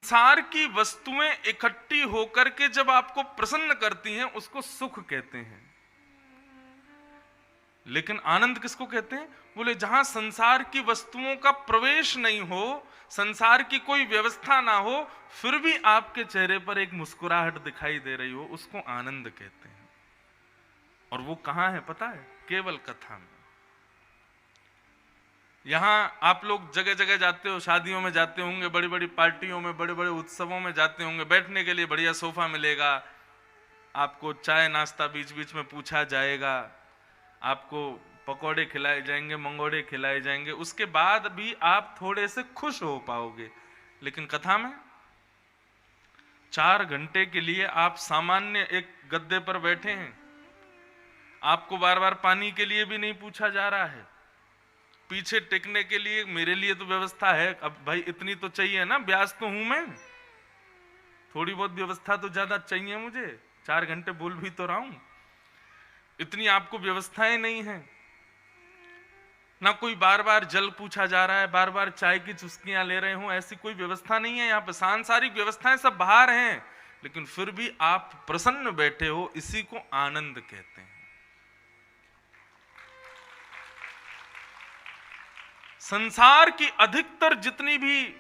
संसार की वस्तुएं इकट्ठी होकर के जब आपको प्रसन्न करती हैं उसको सुख कहते हैं। लेकिन आनंद किसको कहते हैं? बोले जहां संसार की वस्तुओं का प्रवेश नहीं हो, संसार की कोई व्यवस्था ना हो, फिर भी आपके चेहरे पर एक मुस्कुराहट दिखाई दे रही हो, उसको आनंद कहते हैं। और वो कहां है पता है? केवल कथा में। यहां आप लोग जगह जगह जाते हो, शादियों में जाते होंगे, बड़ी बड़ी पार्टियों में, बड़े बड़े उत्सवों में जाते होंगे, बैठने के लिए बढ़िया सोफा मिलेगा, आपको चाय नाश्ता बीच बीच में पूछा जाएगा, आपको पकौड़े खिलाए जाएंगे, मंगोड़े खिलाए जाएंगे, उसके बाद भी आप थोड़े से खुश हो पाओगे। लेकिन कथा में 4 घंटे के लिए आप सामान्य एक गद्दे पर बैठे हैं, आपको बार बार पानी के लिए भी नहीं पूछा जा रहा है, पीछे टिकने के लिए मेरे लिए तो व्यवस्था है, अब भाई इतनी तो चाहिए ना, ब्याज तो हूं मैं, थोड़ी बहुत व्यवस्था तो ज्यादा चाहिए मुझे, 4 घंटे बोल भी तो रहा हूं, इतनी आपको व्यवस्थाएं नहीं है ना, कोई बार बार जल पूछा जा रहा है, बार बार चाय की चुस्कियां ले रहे हो, ऐसी कोई व्यवस्था नहीं है यहाँ पे, सांसारिक व्यवस्थाएं सब बाहर हैं, लेकिन फिर भी आप प्रसन्न बैठे हो, इसी को आनंद कहते हैं। संसार की अधिकतर जितनी भी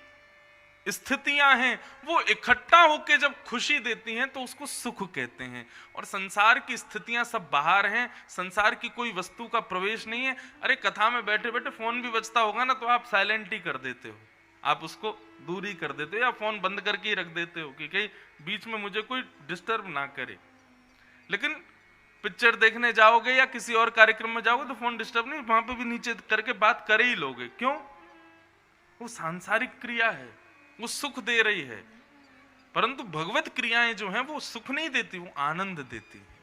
स्थितियां हैं वो इकट्ठा होकर जब खुशी देती हैं तो उसको सुख कहते हैं। और संसार की स्थितियां सब बाहर हैं, संसार की कोई वस्तु का प्रवेश नहीं है। अरे कथा में बैठे बैठे फोन भी बजता होगा ना तो आप साइलेंट ही कर देते हो, आप उसको दूर ही कर देते हो या फोन बंद करके ही रख देते हो कि कहीं बीच में मुझे कोई डिस्टर्ब ना करे। लेकिन पिक्चर देखने जाओगे या किसी और कार्यक्रम में जाओगे तो फोन डिस्टर्ब नहीं, वहां पे भी नीचे करके बात कर ही लोगे। क्यों? वो सांसारिक क्रिया है, वो सुख दे रही है, परंतु भगवत क्रियाएं जो हैं वो सुख नहीं देती, वो आनंद देती है।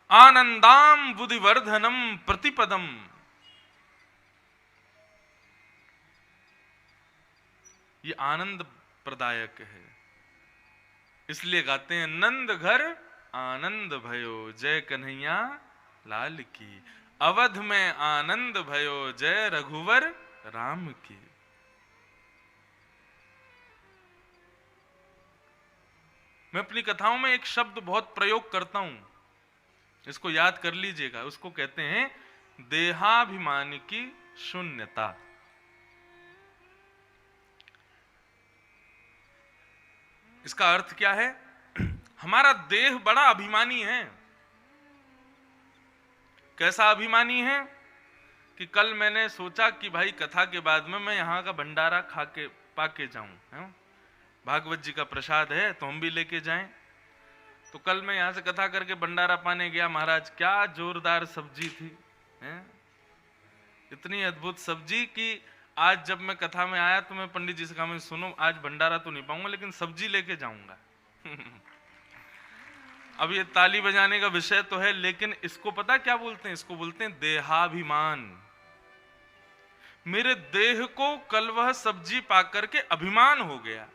आनंदाम बुद्धिवर्धनम प्रतिपदम, ये आनंद प्रदायक है। इसलिए गाते हैं नंद घर आनंद भयो जय कन्हैया लाल की, अवध में आनंद भयो जय रघुवर राम की। मैं अपनी कथाओं में एक शब्द बहुत प्रयोग करता हूं, इसको याद कर लीजिएगा, उसको कहते हैं देहाभिमान की शून्यता। इसका अर्थ क्या है? हमारा देह बड़ा अभिमानी है। कैसा अभिमानी है कि कल मैंने सोचा कि भाई कथा के बाद में मैं यहाँ का भंडारा खा के पाके जाऊं, भागवत जी का प्रसाद है तो हम भी लेके जाएं। तो कल मैं यहाँ से कथा करके भंडारा पाने गया, महाराज क्या जोरदार सब्जी थी, इतनी अद्भुत सब्जी कि आज जब मैं कथा में आया तो मैं पंडित जी से कहा मैं सुनो आज भंडारा तो नहीं पाऊंगा लेकिन सब्जी लेके जाऊंगा। अब ये ताली बजाने का विषय तो है, लेकिन इसको पता क्या बोलते हैं? इसको बोलते हैं देहाभिमान। मेरे देह को कल वह सब्जी पाकर के अभिमान हो गया,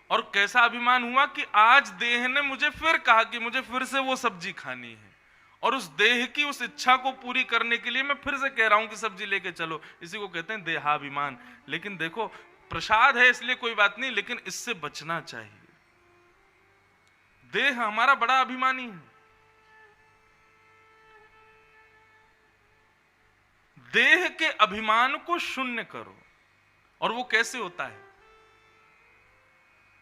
और कैसा अभिमान हुआ कि आज देह ने मुझे फिर कहा कि मुझे फिर से वो सब्जी खानी है, और उस देह की उस इच्छा को पूरी करने के लिए मैं फिर से कह रहा हूं कि सब्जी लेके चलो। इसी को कहते हैं देहाभिमान। लेकिन देखो प्रसाद है इसलिए कोई बात नहीं, लेकिन इससे बचना चाहिए। देह हमारा बड़ा अभिमानी है। देह के अभिमान को शून्य करो। और वो कैसे होता है?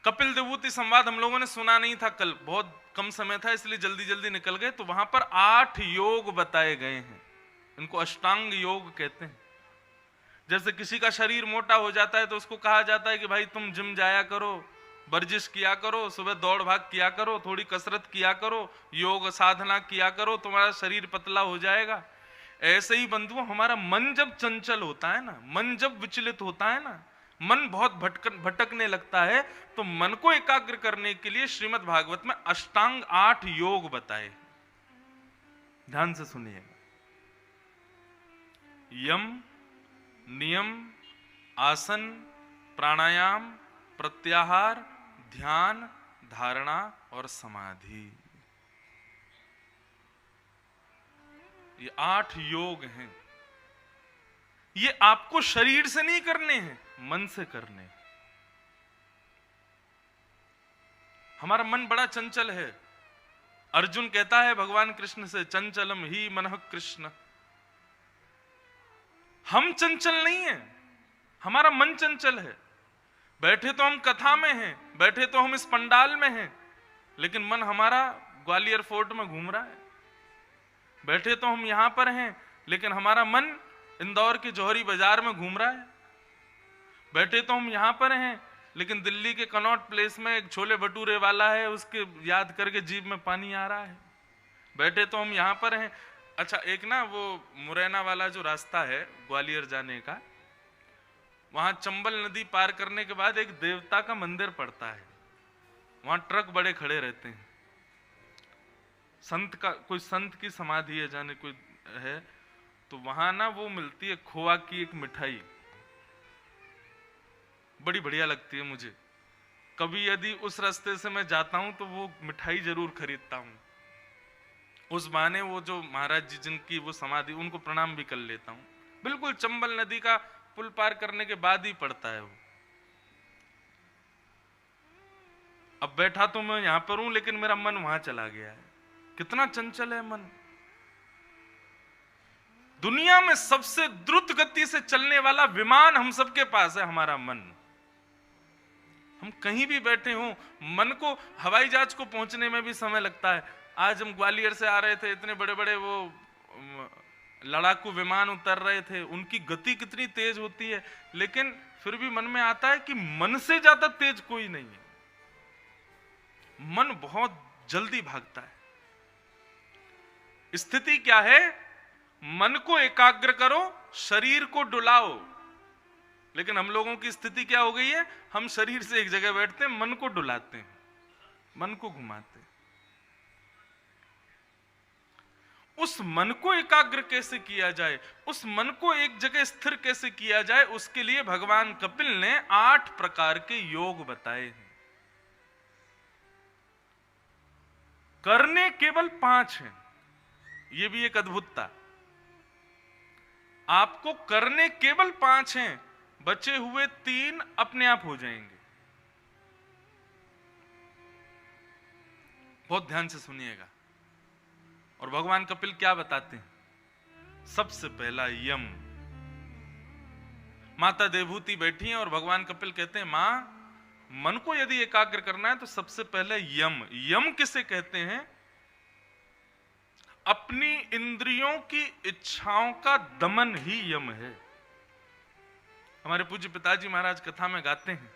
कपिल देवभूति संवाद हम लोगों ने सुना नहीं था कल, बहुत कम समय था इसलिए जल्दी जल्दी निकल गए। तो वहां पर 8 योग बताए गए हैं, इनको अष्टांग योग कहते हैं। जैसे किसी का शरीर मोटा हो जाता है तो उसको कहा जाता है कि भाई तुम जिम जाया करो, वर्जिश किया करो, सुबह दौड़ भाग किया करो, थोड़ी कसरत किया करो, योग साधना किया करो, तुम्हारा शरीर पतला हो जाएगा। ऐसे ही बंधुओं हमारा मन जब चंचल होता है ना, मन जब विचलित होता है ना, मन बहुत भटकने लगता है, तो मन को एकाग्र करने के लिए श्रीमद् भागवत में अष्टांग 8 योग बताए। ध्यान से सुनिएगा। यम, नियम, आसन, प्राणायाम, प्रत्याहार, ध्यान, धारणा और समाधि, ये 8 योग हैं। ये आपको शरीर से नहीं करने हैं, मन से करने हैं। हमारा मन बड़ा चंचल है। अर्जुन कहता है भगवान कृष्ण से, चंचलम ही मनः कृष्ण। हम चंचल नहीं है, हमारा मन चंचल है। बैठे तो हम कथा में हैं, बैठे तो हम इस पंडाल में हैं, लेकिन मन हमारा ग्वालियर फोर्ट में घूम रहा है। बैठे तो हम यहां पर हैं, लेकिन हमारा मन इंदौर के जौहरी बाजार में घूम रहा है। बैठे तो हम यहां पर हैं, लेकिन दिल्ली के कनॉट प्लेस में एक छोले भटूरे वाला है, उसके याद करके जीभ में पानी आ रहा है। बैठे तो हम यहां पर हैं। अच्छा, एक ना वो मुरैना वाला जो रास्ता है ग्वालियर जाने का, वहां चंबल नदी पार करने के बाद एक देवता का मंदिर पड़ता है। वहां ट्रक बड़े खड़े रहते हैं। संत का, कोई संत की समाधि है जाने कोई है, तो वहां ना वो मिलती है खोआ की एक मिठाई, बड़ी बढ़िया लगती है मुझे। कभी यदि उस रास्ते से मैं जाता हूं तो वो मिठाई जरूर खरीदता हूं। उस बहाने वो जो महाराज जी जिनकी वो समाधि, उनको प्रणाम भी कर लेता हूं। बिल्कुल चंबल नदी का पुल पार करने के बाद ही पड़ता है वो। अब बैठा तो मैं यहां पर हूं, लेकिन मेरा मन वहां चला गया है। कितना चंचल है मन। दुनिया में सबसे द्रुत गति से चलने वाला विमान हम सबके पास है, हमारा मन। हम कहीं भी बैठे हों, मन को हवाई जहाज को पहुंचने में भी समय लगता है। आज हम ग्वालियर से आ रहे थे, इतने बड़े बड़े वो लड़ाकू विमान उतर रहे थे, उनकी गति कितनी तेज होती है, लेकिन फिर भी मन में आता है कि मन से ज्यादा तेज कोई नहीं है। मन बहुत जल्दी भागता है। स्थिति क्या है? मन को एकाग्र करो, शरीर को डुलाओ। लेकिन हम लोगों की स्थिति क्या हो गई है? हम शरीर से एक जगह बैठते हैं, मन को डुलाते हैं, मन को घुमाते हैं। उस मन को एकाग्र कैसे किया जाए, उस मन को एक जगह स्थिर कैसे किया जाए, उसके लिए भगवान कपिल ने 8 प्रकार के योग बताए हैं। करने केवल 5 हैं, यह भी एक अद्भुतता। आपको करने केवल 5 हैं, बचे हुए 3 अपने आप हो जाएंगे। बहुत ध्यान से सुनिएगा। और भगवान कपिल क्या बताते हैं? सबसे पहला यम। माता देवहूति बैठी हैं और भगवान कपिल कहते हैं, मां, मन को यदि एकाग्र करना है तो सबसे पहले यम। यम किसे कहते हैं? अपनी इंद्रियों की इच्छाओं का दमन ही यम है। हमारे पूज्य पिताजी महाराज कथा में गाते हैं,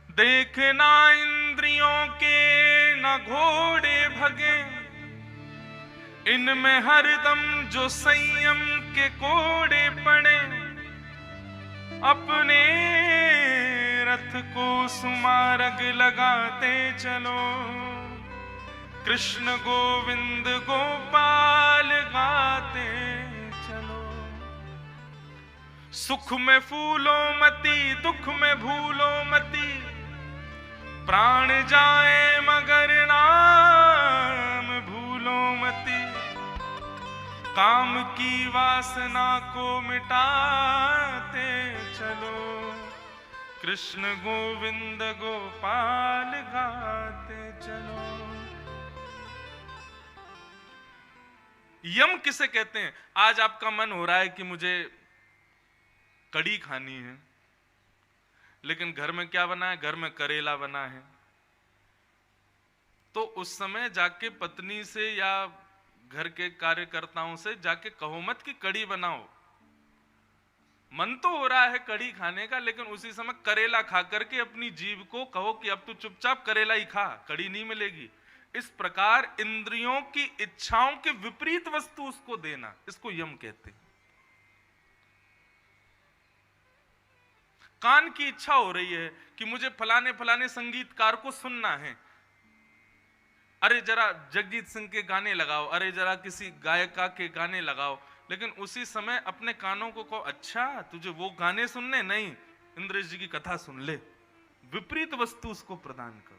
देखना इंद्रियों के न घोड़े भगे, इनमें हरदम जो संयम के कोड़े पड़े, अपने रथ को सुमार्ग लगाते चलो, कृष्ण गोविंद गोपाल गाते चलो। सुख में फूलो मती, दुख में भूलो मती, प्राण जाए मगर नाम भूलो मती, काम की वासना को मिटाते चलो, कृष्ण गोविंद गोपाल गाते चलो। यम किसे कहते हैं? आज आपका मन हो रहा है कि मुझे कड़ी खानी है, लेकिन घर में क्या बना है? घर में करेला बना है। तो उस समय जाके पत्नी से या घर के कार्यकर्ताओं से जाके कहो मत कि कड़ी बनाओ। मन तो हो रहा है कड़ी खाने का, लेकिन उसी समय करेला खा करके अपनी जीभ को कहो कि अब तू चुपचाप करेला ही खा, कड़ी नहीं मिलेगी। इस प्रकार इंद्रियों की इच्छाओं के विपरीत वस्तु उसको देना, इसको यम कहते हैं। कान की इच्छा हो रही है कि मुझे फलाने फलाने संगीतकार को सुनना है, अरे जरा जगजीत सिंह के गाने लगाओ, अरे जरा किसी गायिका के गाने लगाओ, लेकिन उसी समय अपने कानों को कहो, अच्छा तुझे वो गाने सुनने? नहीं, इंद्रेश जी की कथा सुन ले। विपरीत वस्तु उसको प्रदान करो।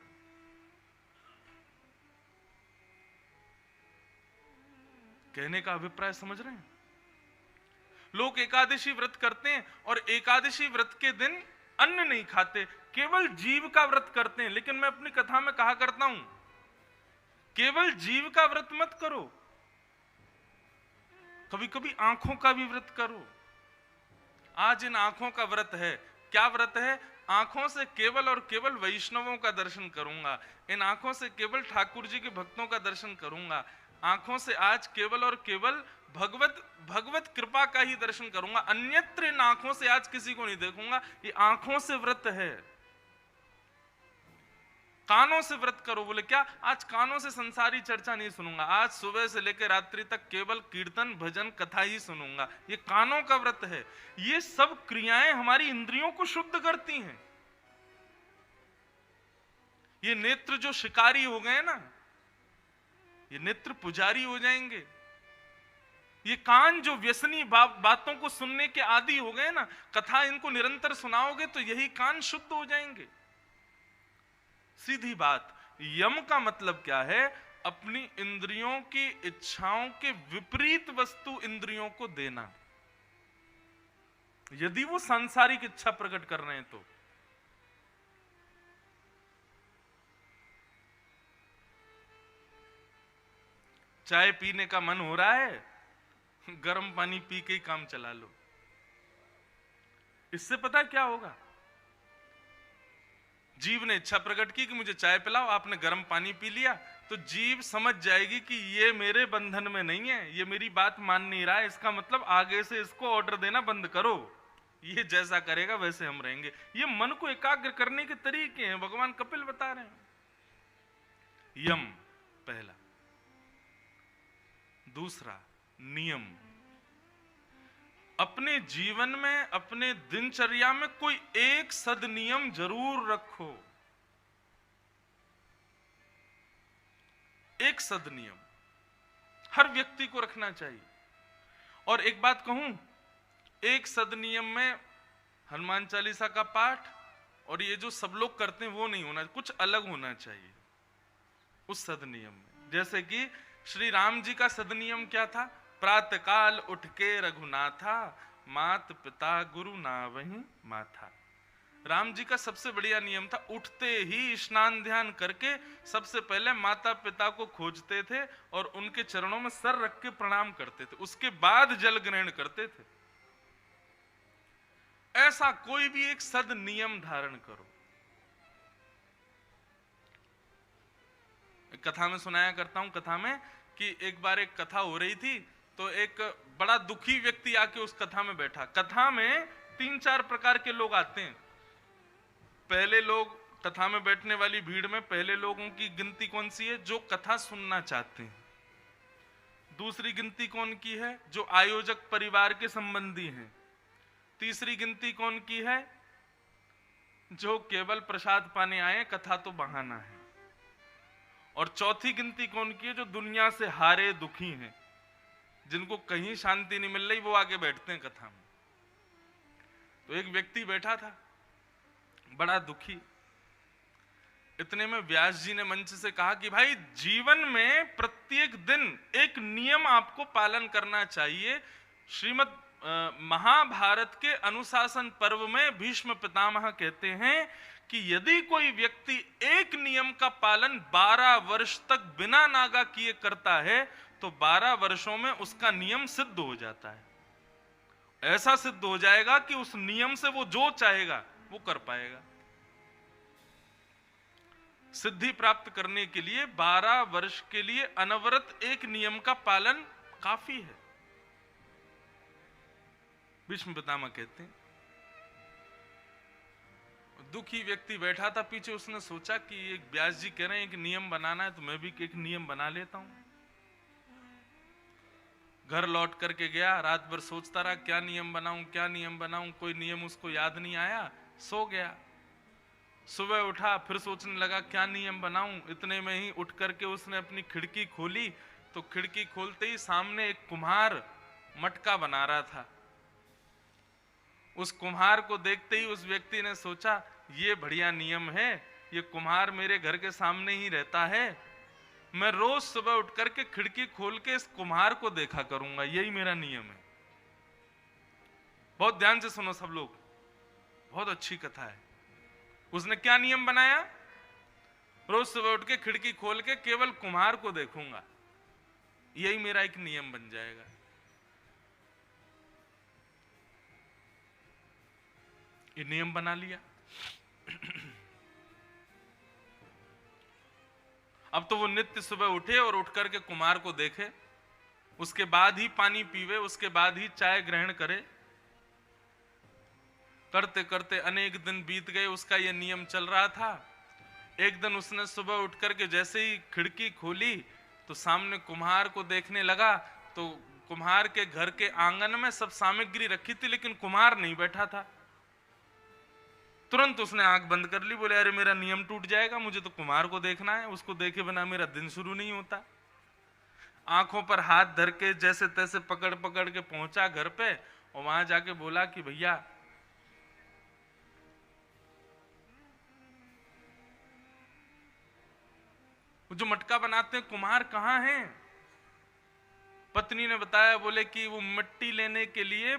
कहने का अभिप्राय समझ रहे हैं? लोग एकादशी व्रत करते हैं और एकादशी व्रत के दिन अन्न नहीं खाते, केवल जीव का व्रत करते हैं। लेकिन मैं अपनी कथा में कहा करता हूं, केवल जीव का व्रत मत करो, कभी कभी आंखों का भी व्रत करो। आज इन आंखों का व्रत है। क्या व्रत है? आंखों से केवल और केवल वैष्णवों का दर्शन करूंगा, इन आंखों से केवल ठाकुर जी के भक्तों का दर्शन करूंगा, आंखों से आज केवल और केवल भगवत कृपा का ही दर्शन करूंगा, अन्यत्र इन आंखों से आज किसी को नहीं देखूंगा। ये आंखों से व्रत है। कानों से व्रत करो, बोले क्या? आज कानों से संसारी चर्चा नहीं सुनूंगा, आज सुबह से लेकर रात्रि तक केवल कीर्तन भजन कथा ही सुनूंगा। ये कानों का व्रत है। ये सब क्रियाएं हमारी इंद्रियों को शुद्ध करती हैं। ये नेत्र जो शिकारी हो गए ना, ये नेत्र पुजारी हो जाएंगे। ये कान जो व्यसनी बातों को सुनने के आदी हो गए ना, कथा इनको निरंतर सुनाओगे तो यही कान शुद्ध हो जाएंगे। सीधी बात। यम का मतलब क्या है? अपनी इंद्रियों की इच्छाओं के विपरीत वस्तु इंद्रियों को देना, यदि वो सांसारिक इच्छा प्रकट कर रहे हैं तो। चाय पीने का मन हो रहा है, गर्म पानी पी के ही काम चला लो। इससे पता क्या होगा? जीव ने इच्छा प्रकट की कि मुझे चाय पिलाओ, आपने गर्म पानी पी लिया, तो जीव समझ जाएगी कि ये मेरे बंधन में नहीं है, ये मेरी बात मान नहीं रहा है, इसका मतलब आगे से इसको ऑर्डर देना बंद करो, ये जैसा करेगा वैसे हम रहेंगे। ये मन को एकाग्र करने के तरीके हैं, भगवान कपिल बता रहे हैं। यम पहला। दूसरा नियम। अपने जीवन में, अपने दिनचर्या में कोई एक सदनियम जरूर रखो। एक सदनियम हर व्यक्ति को रखना चाहिए। और एक बात कहूं, एक सदनियम में हनुमान चालीसा का पाठ और ये जो सब लोग करते हैं वो नहीं होना, कुछ अलग होना चाहिए उस सदनियम में। जैसे कि श्री राम जी का सदनियम क्या था? प्रातःकाल उठ के रघुनाथा, मात पिता गुरु नावहीं माथा। राम जी का सबसे बढ़िया नियम था, उठते ही स्नान ध्यान करके सबसे पहले माता पिता को खोजते थे और उनके चरणों में सर रख के प्रणाम करते थे, उसके बाद जल ग्रहण करते थे। ऐसा कोई भी एक सद नियम धारण करो। कथा में सुनाया करता हूं, कथा में कि एक बार एक कथा हो रही थी तो एक बड़ा दुखी व्यक्ति आके उस कथा में बैठा। कथा में 3-4 प्रकार के लोग आते हैं। पहले लोग, कथा में बैठने वाली भीड़ में पहले लोगों की गिनती कौन सी है? जो कथा सुनना चाहते हैं। दूसरी गिनती कौन की है? जो आयोजक परिवार के संबंधी हैं। तीसरी गिनती कौन की है? जो केवल प्रसाद पाने आए, कथा तो बहाना है। और चौथी गिनती कौन की है? जो दुनिया से हारे दुखी हैं, जिनको कहीं शांति नहीं मिल रही, वो आगे बैठते हैं कथा में। तो एक व्यक्ति बैठा था बड़ा दुखी। इतने में व्यास जी ने मंच से कहा कि भाई, जीवन में प्रत्येक दिन एक नियम आपको पालन करना चाहिए। श्रीमद् महाभारत के अनुशासन पर्व में भीष्म पितामह कहते हैं कि यदि कोई व्यक्ति एक नियम का पालन 12 वर्ष तक बिना नागा किए करता है तो 12 वर्षों में उसका नियम सिद्ध हो जाता है। ऐसा सिद्ध हो जाएगा कि उस नियम से वो जो चाहेगा वो कर पाएगा। सिद्धि प्राप्त करने के लिए 12 वर्ष के लिए अनवरत एक नियम का पालन काफी है, भीष्म पितामह कहते हैं। दुखी व्यक्ति बैठा था पीछे, उसने सोचा कि एक व्यास जी कह रहे हैं कि नियम बनाना है तो मैं भी एक नियम बना लेता हूं। घर लौट करके गया, रात भर सोचता रहा क्या नियम बनाऊं, क्या नियम बनाऊं। कोई नियम उसको याद नहीं आया, सो गया। सुबह उठा, फिर सोचने लगा क्या नियम बनाऊं। इतने में ही उठ करके उसने अपनी खिड़की खोली तो खिड़की खोलते ही सामने एक कुम्हार मटका बना रहा था। उस कुम्हार को देखते ही उस व्यक्ति ने सोचा ये बढ़िया नियम है, ये कुम्हार मेरे घर के सामने ही रहता है, मैं रोज सुबह उठ करके खिड़की खोल के इस कुम्हार को देखा करूंगा, यही मेरा नियम है। बहुत ध्यान से सुनो सब लोग, बहुत अच्छी कथा है। उसने क्या नियम बनाया? रोज सुबह उठ के खिड़की खोल के केवल कुम्हार को देखूंगा, यही मेरा एक नियम बन जाएगा। ये नियम बना लिया। अब तो वो नित्य सुबह उठे और उठ करके कुम्हार को देखे, उसके बाद ही पानी पीवे, उसके बाद ही चाय ग्रहण करे। करते करते अनेक दिन बीत गए, उसका यह नियम चल रहा था। एक दिन उसने सुबह उठ करके जैसे ही खिड़की खोली तो सामने कुम्हार को देखने लगा, तो कुम्हार के घर के आंगन में सब सामग्री रखी थी, लेकिन कुम्हार नहीं बैठा था। तुरंत उसने आंख बंद कर ली, बोले अरे मेरा नियम टूट जाएगा, मुझे तो कुम्हार को देखना है, उसको देखे बिना मेरा दिन शुरू नहीं होता। आंखों पर हाथ धर के जैसे तैसे पकड़ पकड़ के पहुंचा घर पे, और वहां जाके बोला कि भैया वो जो मटका बनाते हैं कुम्हार कहाँ हैं? पत्नी ने बताया, बोले कि वो मिट्टी लेने के लिए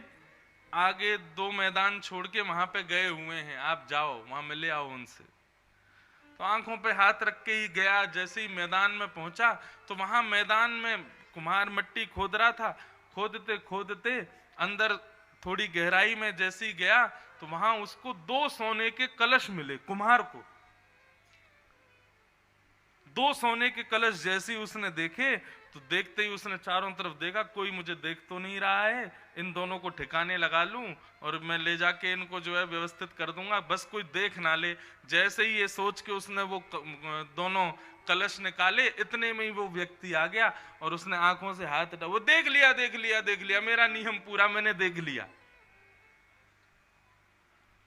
आगे 2 मैदान छोड़ के वहां पे गए हुए हैं, आप जाओ वहां मिले आओ उनसे। तो आंखों पे हाथ रख के ही गया। जैसे ही मैदान में पहुंचा तो वहां मैदान में कुम्हार मिट्टी खोद रहा था। खोदते खोदते अंदर थोड़ी गहराई में जैसे ही गया तो वहां उसको 2 सोने के कलश मिले। कुम्हार को 2 सोने के कलश जैसे ही उसने देखे तो देखते ही उसने चारों तरफ देखा, कोई मुझे देख तो नहीं रहा है, इन दोनों को ठिकाने लगा लूं और मैं ले जाके इनको जो है व्यवस्थित कर दूंगा, बस कोई देख ना ले। जैसे ही ये सोच के उसने वो दोनों कलश निकाले, इतने में ही वो व्यक्ति आ गया और उसने आंखों से हाथ हटा, वो देख लिया देख लिया देख लिया, मेरा नियम पूरा मैंने देख लिया।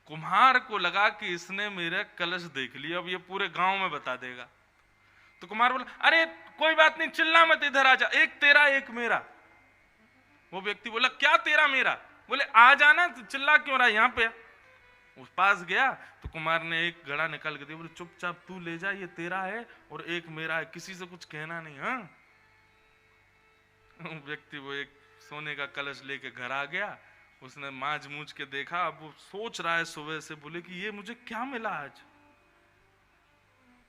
कुम्हार को लगा कि इसने मेरा कलश देख लिया, अब ये पूरे गांव में बता देगा। तो कुम्हार बोला, अरे कोई बात नहीं, चिल्ला मत, इधर आ जा, एक तेरा एक मेरा। वो व्यक्ति बोला, क्या तेरा मेरा? बोले आ जाना, तो चिल्ला क्यों रहा, यहाँ पे। उस पास गया तो कुम्हार ने एक घड़ा निकाल के दिया, बोले चुपचाप तू ले जा, ये तेरा है और एक मेरा है, किसी से कुछ कहना नहीं। हाँ, व्यक्ति वो एक सोने का कलश लेके घर आ गया। उसने मांझ मूझ के देखा, अब वो सोच रहा है सुबह से, बोले कि ये मुझे क्या मिला आज।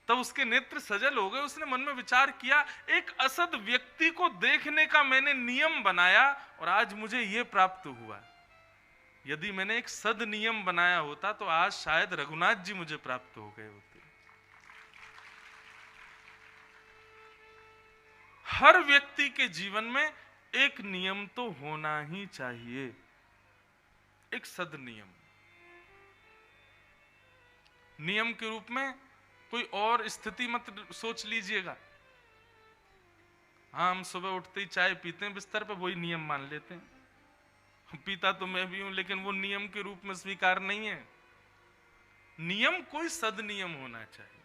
तब उसके नेत्र सजल हो गए। उसने मन में विचार किया, एक असद व्यक्ति को देखने का मैंने नियम बनाया और आज मुझे यह प्राप्त हुआ। यदि मैंने एक सद नियम बनाया होता तो आज शायद रघुनाथ जी मुझे प्राप्त हो गए होते। हर व्यक्ति के जीवन में एक नियम तो होना ही चाहिए, एक सद नियम। नियम के रूप में कोई और स्थिति मत सोच लीजिएगा। हाँ, हम सुबह उठते ही चाय पीते हैं बिस्तर पे, वही नियम मान लेते हैं। पीता तो मैं भी हूं, लेकिन वो नियम के रूप में स्वीकार नहीं है। नियम कोई सद नियम होना चाहिए।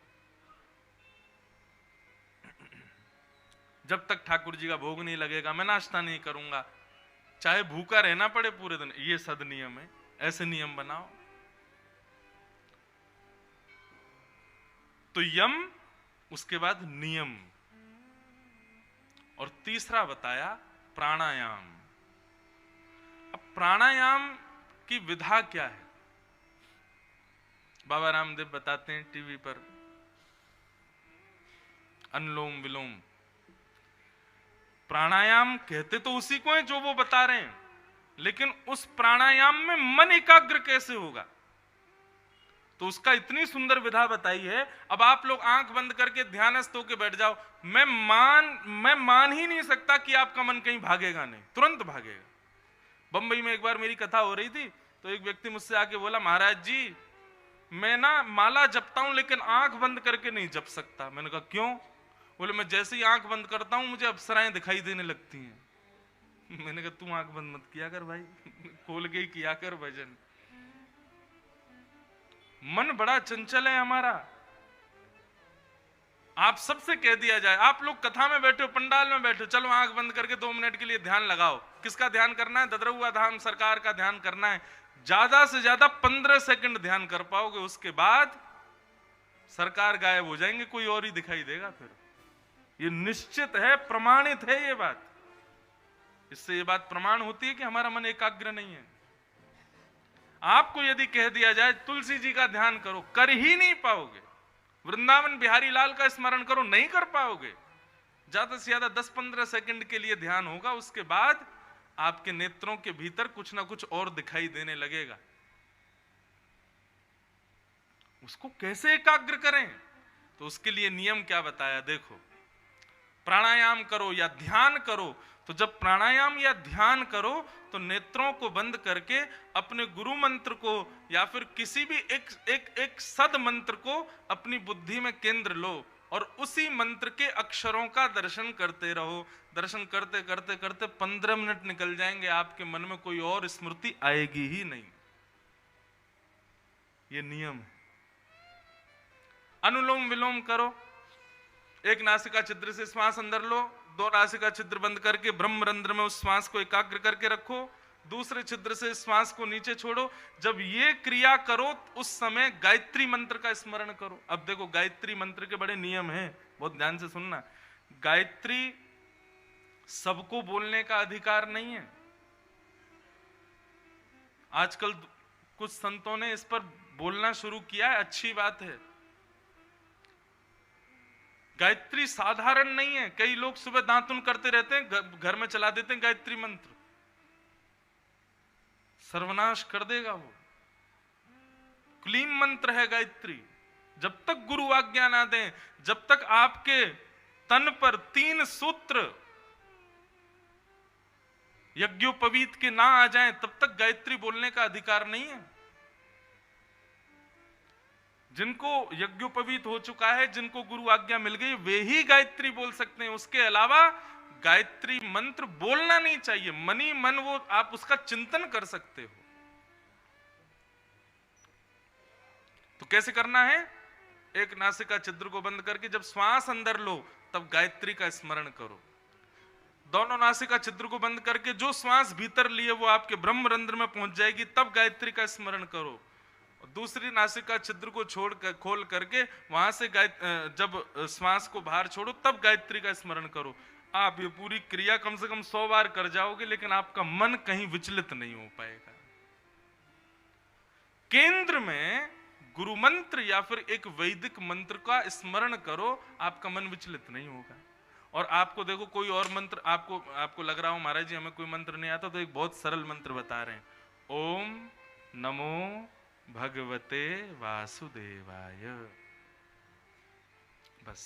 जब तक ठाकुर जी का भोग नहीं लगेगा मैं नाश्ता नहीं करूंगा, चाहे भूखा रहना पड़े पूरे दिन, ये सद नियम है। ऐसे नियम बनाओ। तो यम, उसके बाद नियम, और तीसरा बताया प्राणायाम। अब प्राणायाम की विधा क्या है? बाबा रामदेव बताते हैं टीवी पर, अनुलोम विलोम। प्राणायाम कहते तो उसी को है जो वो बता रहे हैं, लेकिन उस प्राणायाम में मन एकाग्र कैसे होगा, तो उसका इतनी सुंदर विधा बताई है। अब आप लोग आंख बंद करके ध्यानस्थ होकर बैठ जाओ, मैं मान ही नहीं सकता कि आपका मन कहीं भागेगा नहीं, तुरंत भागेगा। बंबई में एक बार मेरी कथा हो रही थी तो एक व्यक्ति मुझसे आके बोला, महाराज जी मैं ना माला जपता हूं लेकिन आंख बंद करके नहीं जप सकता। मैंने कहा क्यों? बोले मैं जैसे ही आंख बंद करता हूं मुझे अप्सराएं दिखाई देने लगती हैं। मैंने कहा तू आंख बंद मत किया कर भाई, खोल के ही किया कर भजन। मन बड़ा चंचल है हमारा। आप सबसे कह दिया जाए, आप लोग कथा में बैठे हो, पंडाल में बैठे हो, चलो आंख बंद करके 2 मिनट के लिए ध्यान लगाओ। किसका ध्यान करना है? ददरुआ धाम सरकार का ध्यान करना है। ज्यादा से ज्यादा 15 सेकंड ध्यान कर पाओगे, उसके बाद सरकार गायब हो जाएंगे, कोई और ही दिखाई देगा। फिर ये निश्चित है, प्रमाणित है ये बात। इससे ये बात प्रमाण होती है कि हमारा मन एकाग्र नहीं है। आपको यदि कह दिया जाए तुलसी जी का ध्यान करो, कर ही नहीं पाओगे। वृंदावन बिहारी लाल का स्मरण करो, नहीं कर पाओगे। ज्यादा से ज्यादा 10-15 सेकंड के लिए ध्यान होगा, उसके बाद आपके नेत्रों के भीतर कुछ ना कुछ और दिखाई देने लगेगा। उसको कैसे एकाग्र करें? तो उसके लिए नियम क्या बताया देखो। प्राणायाम करो या ध्यान करो, तो जब प्राणायाम या ध्यान करो तो नेत्रों को बंद करके अपने गुरु मंत्र को या फिर किसी भी एक सद मंत्र को अपनी बुद्धि में केंद्र लो और उसी मंत्र के अक्षरों का दर्शन करते रहो। दर्शन करते करते करते 15 मिनट निकल जाएंगे, आपके मन में कोई और स्मृति आएगी ही नहीं। ये नियम है। अनुलोम विलोम करो, एक नासिका छिद्र से श्वास अंदर लो, 2 नासिका छिद्र बंद करके ब्रह्मरंध्र में उस श्वास को एकाग्र करके रखो, दूसरे छिद्र से श्वास को नीचे छोड़ो। जब ये क्रिया करो उस समय गायत्री मंत्र का स्मरण करो। अब देखो गायत्री मंत्र के बड़े नियम हैं, बहुत ध्यान से सुनना। गायत्री सबको बोलने का अधिकार नहीं है। आजकल कुछ संतों ने इस पर बोलना शुरू किया है, अच्छी बात है। गायत्री साधारण नहीं है। कई लोग सुबह दांतुन करते रहते हैं, घर में चला देते हैं गायत्री मंत्र, सर्वनाश कर देगा वो। क्लीम मंत्र है गायत्री। जब तक गुरु आज्ञा ना दें, जब तक आपके तन पर 3 सूत्र यज्ञोपवीत के ना आ जाएं, तब तक गायत्री बोलने का अधिकार नहीं है। जिनको यज्ञोपवीत हो चुका है, जिनको गुरु आज्ञा मिल गई, वे ही गायत्री बोल सकते हैं। उसके अलावा गायत्री मंत्र बोलना नहीं चाहिए। मनी मन वो आप उसका चिंतन कर सकते हो। तो कैसे करना है? एक नासिका छिद्र को बंद करके जब श्वास अंदर लो तब गायत्री का स्मरण करो। दोनों नासिका छिद्र को बंद करके जो श्वास भीतर लिए वो आपके ब्रह्मरंध्र में पहुंच जाएगी, तब गायत्री का स्मरण करो। दूसरी नासिका छिद्र को छोड़ कर खोल करके वहां से जब श्वास को बाहर छोड़ो तब गायत्री का स्मरण करो। आप ये पूरी क्रिया कम से कम 100 बार कर जाओगे, लेकिन आपका मन कहीं विचलित नहीं हो पाएगा। केंद्र में गुरु मंत्र या फिर एक वैदिक मंत्र का स्मरण करो, आपका मन विचलित नहीं होगा। और आपको देखो कोई और मंत्र आपको लग रहा हो महाराज जी हमें कोई मंत्र नहीं आता, तो एक बहुत सरल मंत्र बता रहे हैं, ओम नमो भगवते वासुदेवाय। बस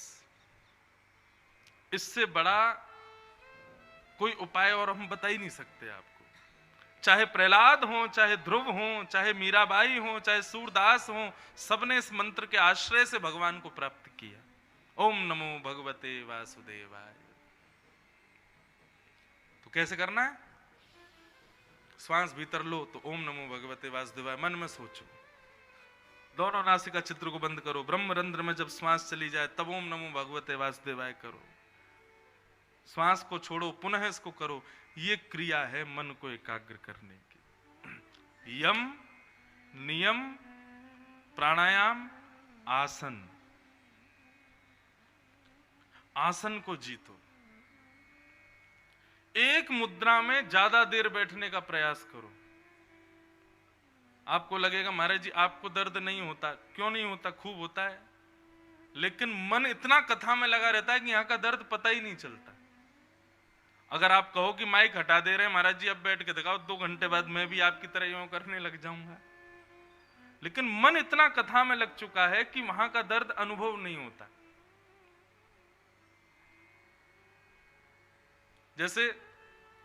इससे बड़ा कोई उपाय और हम बता ही नहीं सकते आपको। चाहे प्रहलाद हो, चाहे ध्रुव हो, चाहे मीराबाई हो, चाहे सूरदास हो, सबने इस मंत्र के आश्रय से भगवान को प्राप्त किया। ओम नमो भगवते वासुदेवाय। तो कैसे करना है? श्वास भीतर लो तो ओम नमो भगवते वासुदेवाय मन में सोचो। दोनों नासिका छिद्र को बंद करो, ब्रह्मरंध्र में जब श्वास चली जाए तब ओम नमो भगवते वासुदेवाय करो। श्वास को छोड़ो, पुनः इसको करो। ये क्रिया है मन को एकाग्र करने की। यम, नियम, प्राणायाम, आसन। आसन को जीतो। एक मुद्रा में ज्यादा देर बैठने का प्रयास करो। आपको लगेगा महाराज जी आपको दर्द नहीं होता। क्यों नहीं होता? खूब होता है, लेकिन मन इतना कथा में लगा रहता है कि यहां का दर्द पता ही नहीं चलता। अगर आप कहो कि माइक हटा दे रहे हैं महाराज जी अब बैठ के दिखाओ, 2 घंटे बाद मैं भी आपकी तरह यूं करने लग जाऊंगा। लेकिन मन इतना कथा में लग चुका है कि वहां का दर्द अनुभव नहीं होता। जैसे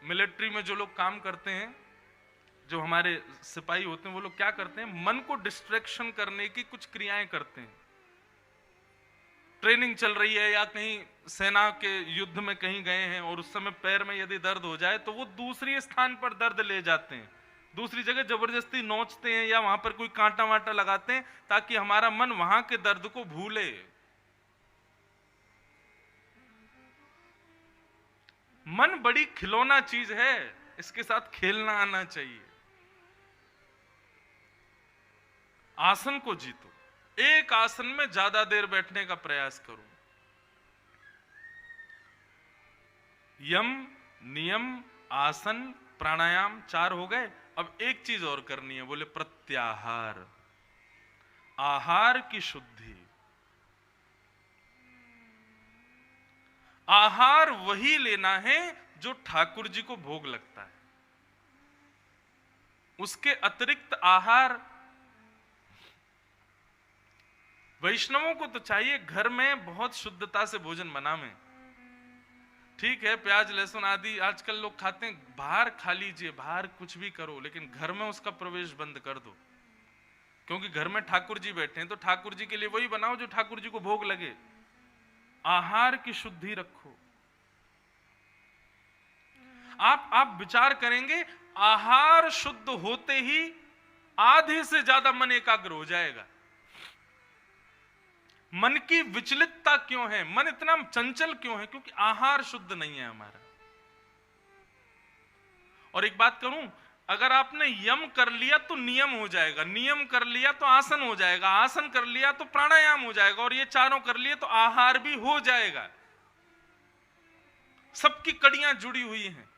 मिलिट्री में जो लोग काम करते हैं, जो हमारे सिपाही होते हैं, वो लोग क्या करते हैं? मन को डिस्ट्रैक्शन करने की कुछ क्रियाएं करते हैं। ट्रेनिंग चल रही है या कहीं सेना के युद्ध में कहीं गए हैं और उस समय पैर में यदि दर्द हो जाए तो वो दूसरी स्थान पर दर्द ले जाते हैं, दूसरी जगह जबरदस्ती नोचते हैं या वहां पर कोई कांटा वाटा लगाते हैं ताकि हमारा मन वहां के दर्द को भूले। मन बड़ी खिलौना चीज है, इसके साथ खेलना आना चाहिए। आसन को जीतो। एक आसन में ज्यादा देर बैठने का प्रयास करो। यम, नियम, आसन, प्राणायाम 4 हो गए। अब एक चीज और करनी है, बोले प्रत्याहार, आहार की शुद्धि। आहार वही लेना है जो ठाकुर जी को भोग लगता है, उसके अतिरिक्त आहार वैष्णवों को तो चाहिए घर में बहुत शुद्धता से भोजन बना में। ठीक है, प्याज लहसुन आदि आजकल लोग खाते हैं, बाहर खा लीजिए, बाहर कुछ भी करो, लेकिन घर में उसका प्रवेश बंद कर दो, क्योंकि घर में ठाकुर जी बैठे हैं तो ठाकुर जी के लिए वही बनाओ जो ठाकुर जी को भोग लगे। आहार की शुद्धि रखो। आप विचार करेंगे, आहार शुद्ध होते ही आधे से ज्यादा मन एकाग्र हो जाएगा। मन की विचलितता क्यों है, मन इतना चंचल क्यों है? क्योंकि आहार शुद्ध नहीं है हमारा। और एक बात करूं, अगर आपने यम कर लिया तो नियम हो जाएगा, नियम कर लिया तो आसन हो जाएगा, आसन कर लिया तो प्राणायाम हो जाएगा, और ये चारों कर लिए तो आहार भी हो जाएगा। सबकी कड़ियां जुड़ी हुई हैं,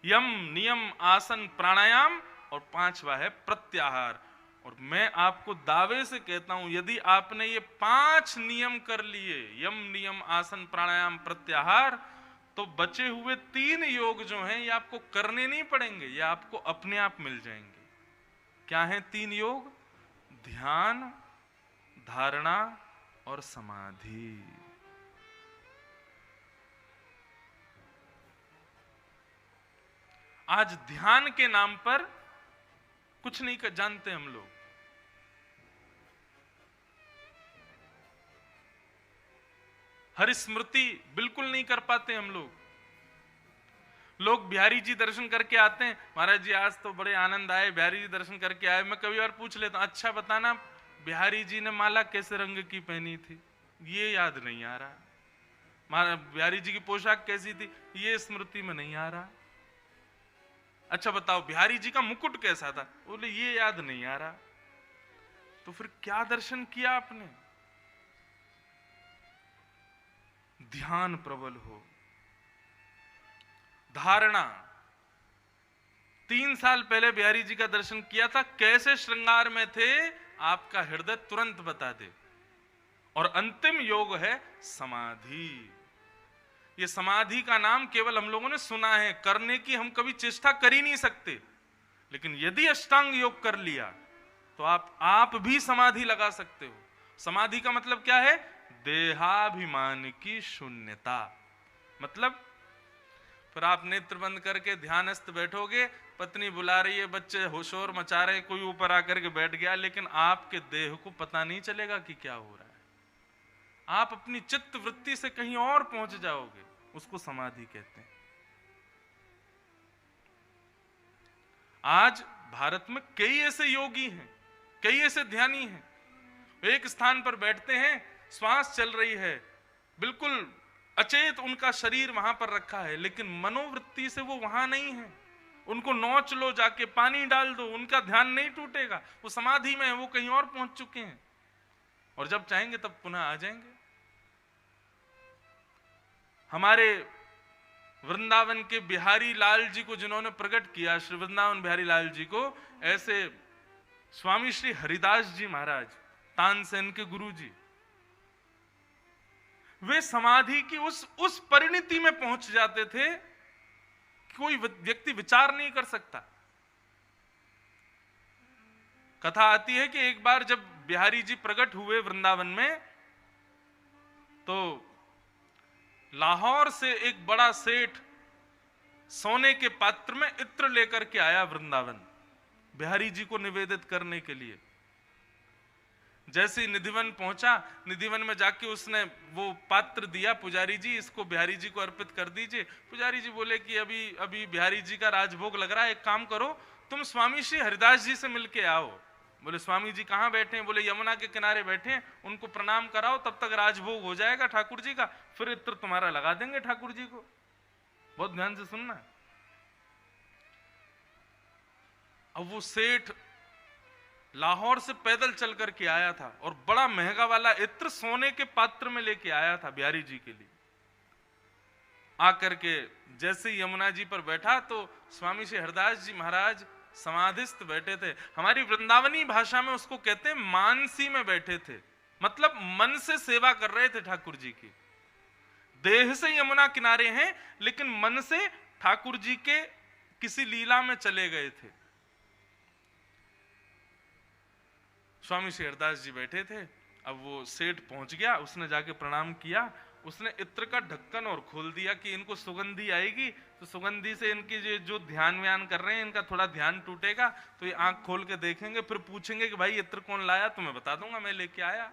यम, नियम, आसन, प्राणायाम, और पांचवा है प्रत्याहार। और मैं आपको दावे से कहता हूं, यदि आपने ये 5 नियम कर लिए, यम, नियम, आसन, प्राणायाम, प्रत्याहार, तो बचे हुए 3 योग जो हैं ये आपको करने नहीं पड़ेंगे, ये आपको अपने आप मिल जाएंगे। क्या हैं 3 योग? ध्यान, धारणा और समाधि। आज ध्यान के नाम पर कुछ नहीं जानते हम लोग। हर स्मृति बिल्कुल नहीं कर पाते हम लोग बिहारी जी दर्शन करके आते हैं, महाराज जी आज तो बड़े आनंद आए, बिहारी जी दर्शन करके आए। मैं कभी बार पूछ लेता हूं, अच्छा बताना बिहारी जी ने माला कैसे रंग की पहनी थी? ये याद नहीं आ रहा। बिहारी जी की पोशाक कैसी थी? ये स्मृति में नहीं आ रहा। अच्छा बताओ बिहारी जी का मुकुट कैसा था? बोले ये याद नहीं आ रहा। तो फिर क्या दर्शन किया आपने? ध्यान प्रबल हो। धारणा, 3 साल पहले बिहारी जी का दर्शन किया था, कैसे श्रृंगार में थे आपका हृदय तुरंत बता दे। और अंतिम योग है समाधि। ये समाधि का नाम केवल हम लोगों ने सुना है, करने की हम कभी चेष्टा कर ही नहीं सकते, लेकिन यदि अष्टांग योग कर लिया तो आप भी समाधि लगा सकते हो। समाधि का मतलब क्या है? देहाभिमान की शून्यता। मतलब फिर आप नेत्र बंद करके ध्यानस्थ बैठोगे, पत्नी बुला रही है, बच्चे शोर मचा रहे, कोई ऊपर आकर के बैठ गया, लेकिन आपके देह को पता नहीं चलेगा कि क्या हो रहा है। आप अपनी चित्त वृत्ति से कहीं और पहुंच जाओगे, उसको समाधि कहते हैं। आज भारत में कई ऐसे योगी हैं, कई ऐसे ध्यानी हैं, एक स्थान पर बैठते हैं, श्वास चल रही है, बिल्कुल अचेत उनका शरीर वहां पर रखा है, लेकिन मनोवृत्ति से वो वहां नहीं है। उनको नोच लो, जाके पानी डाल दो, उनका ध्यान नहीं टूटेगा, वो समाधि में है, वो कहीं और पहुंच चुके हैं, और जब चाहेंगे तब पुनः आ जाएंगे। हमारे वृंदावन के बिहारी लाल जी को जिन्होंने प्रकट किया, श्री वृंदावन बिहारी लाल जी को, ऐसे स्वामी श्री हरिदास जी महाराज, तानसेन के गुरु जी, वे समाधि की उस परिणति में पहुंच जाते थे कि कोई व्यक्ति विचार नहीं कर सकता। कथा आती है कि एक बार जब बिहारी जी प्रकट हुए वृंदावन में, तो लाहौर से एक बड़ा सेठ सोने के पात्र में इत्र लेकर के आया वृंदावन, बिहारी जी को निवेदित करने के लिए। जैसे ही निधिवन पहुंचा, निधिवन में जाके उसने वो पात्र दिया, पुजारी जी इसको बिहारी जी को अर्पित कर दीजिए। पुजारी जी बोले कि अभी बिहारी जी का राजभोग लग रहा है, एक काम करो तुम स्वामी श्री हरिदास जी से मिलके आओ। बोले स्वामी जी कहाँ बैठे हैं? बोले यमुना के किनारे बैठे हैं, उनको प्रणाम कराओ, तब तक राजभोग हो जाएगा ठाकुर जी का, फिर इत्र तुम्हारा लगा देंगे ठाकुर जी को। बहुत ध्यान से सुनना। अब वो सेठ लाहौर से पैदल चल करके आया था, और बड़ा महंगा वाला इत्र सोने के पात्र में लेके आया था बिहारी जी के लिए। आकर के जैसे ही यमुना जी पर बैठा तो स्वामी श्री हरदास जी महाराज समाधिस्थ बैठे थे। हमारी वृंदावनी भाषा में उसको कहते हैं मानसी में बैठे थे, मतलब मन से सेवा कर रहे थे ठाकुर जी की। देह से यमुना किनारे हैं, लेकिन मन से ठाकुर जी के किसी लीला में चले गए थे। स्वामी श्री हरदास जी बैठे थे। अब वो सेठ पहुंच गया, उसने जाके प्रणाम किया, उसने इत्र का ढक्कन और खोल दिया कि इनको सुगंधी आएगी तो सुगंधी से इनकी जो ध्यान व्यान कर रहे हैं इनका थोड़ा ध्यान टूटेगा, तो ये आंख खोल के देखेंगे, फिर पूछेंगे कि भाई इत्र कौन लाया, तो मैं बता दूंगा मैं लेके आया।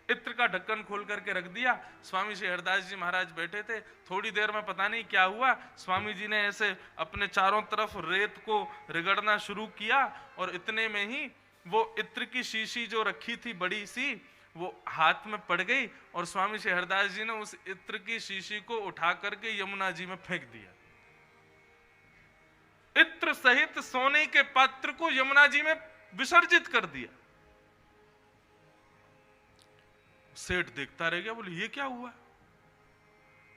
इत्र का ढक्कन खोल करके रख दिया। स्वामी श्री हरदास जी महाराज बैठे थे। थोड़ी देर में पता नहीं क्या हुआ, स्वामी जी ने ऐसे अपने चारों तरफ रेत को रगड़ना शुरू किया और इतने में ही वो इत्र की शीशी जो रखी थी बड़ी सी, वो हाथ में पड़ गई और स्वामी श्री हरदास जी ने उस इत्र की शीशी को उठा करके यमुना जी में फेंक दिया। इत्र सहित सोने के पात्र को यमुना जी में विसर्जित कर दिया। सेठ देखता रह गया, बोले ये क्या हुआ,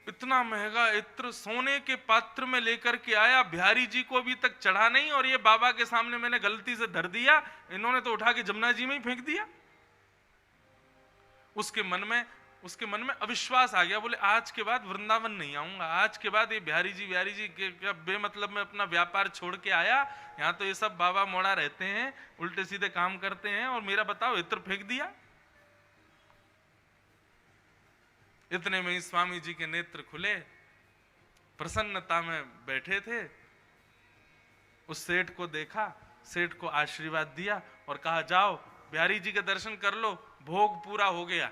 इतना महंगा इत्र सोने के पात्र में लेकर के आया, बिहारी जी को अभी तक चढ़ा नहीं और ये बाबा के सामने मैंने गलती से धर दिया, इन्होंने तो उठा के जमुना जी में ही फेंक दिया। उसके मन में अविश्वास आ गया। बोले आज के बाद वृंदावन नहीं आऊंगा, आज के बाद ये बिहारी जी के बेमतलब में अपना व्यापार छोड़ के आया, यहाँ तो ये सब बाबा मोड़ा रहते हैं, उल्टे सीधे काम करते हैं, और मेरा बताओ इत्र फेंक दिया। इतने में ही स्वामी जी के नेत्र खुले, प्रसन्नता में बैठे थे। उस सेठ को देखा, सेठ को आशीर्वाद दिया और कहा जाओ बिहारी जी के दर्शन कर लो, भोग पूरा हो गया।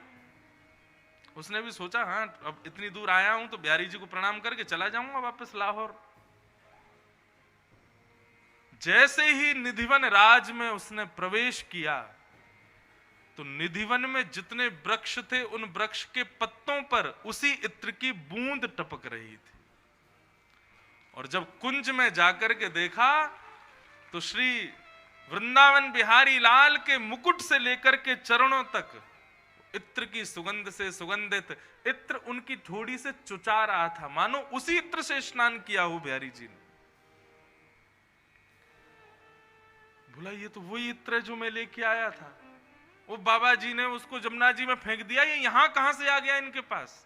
उसने भी सोचा हाँ अब इतनी दूर आया हूं तो बिहारी जी को प्रणाम करके चला जाऊंगा वापस लाहौर। जैसे ही निधिवन राज में उसने प्रवेश किया तो निधिवन में जितने वृक्ष थे उन वृक्ष के पत्तों पर उसी इत्र की बूंद टपक रही थी। और जब कुंज में जाकर के देखा तो श्री वृंदावन बिहारी लाल के मुकुट से लेकर के चरणों तक इत्र की सुगंध से सुगंधित इत्र उनकी ठोड़ी से चुचा रहा था, मानो उसी इत्र से स्नान किया हो बिहारी जी ने। बोला ये तो वही इत्र है जो मैं लेके आया था, वो बाबा जी ने उसको जमुना जी में फेंक दिया, ये यहां कहां से आ गया इनके पास।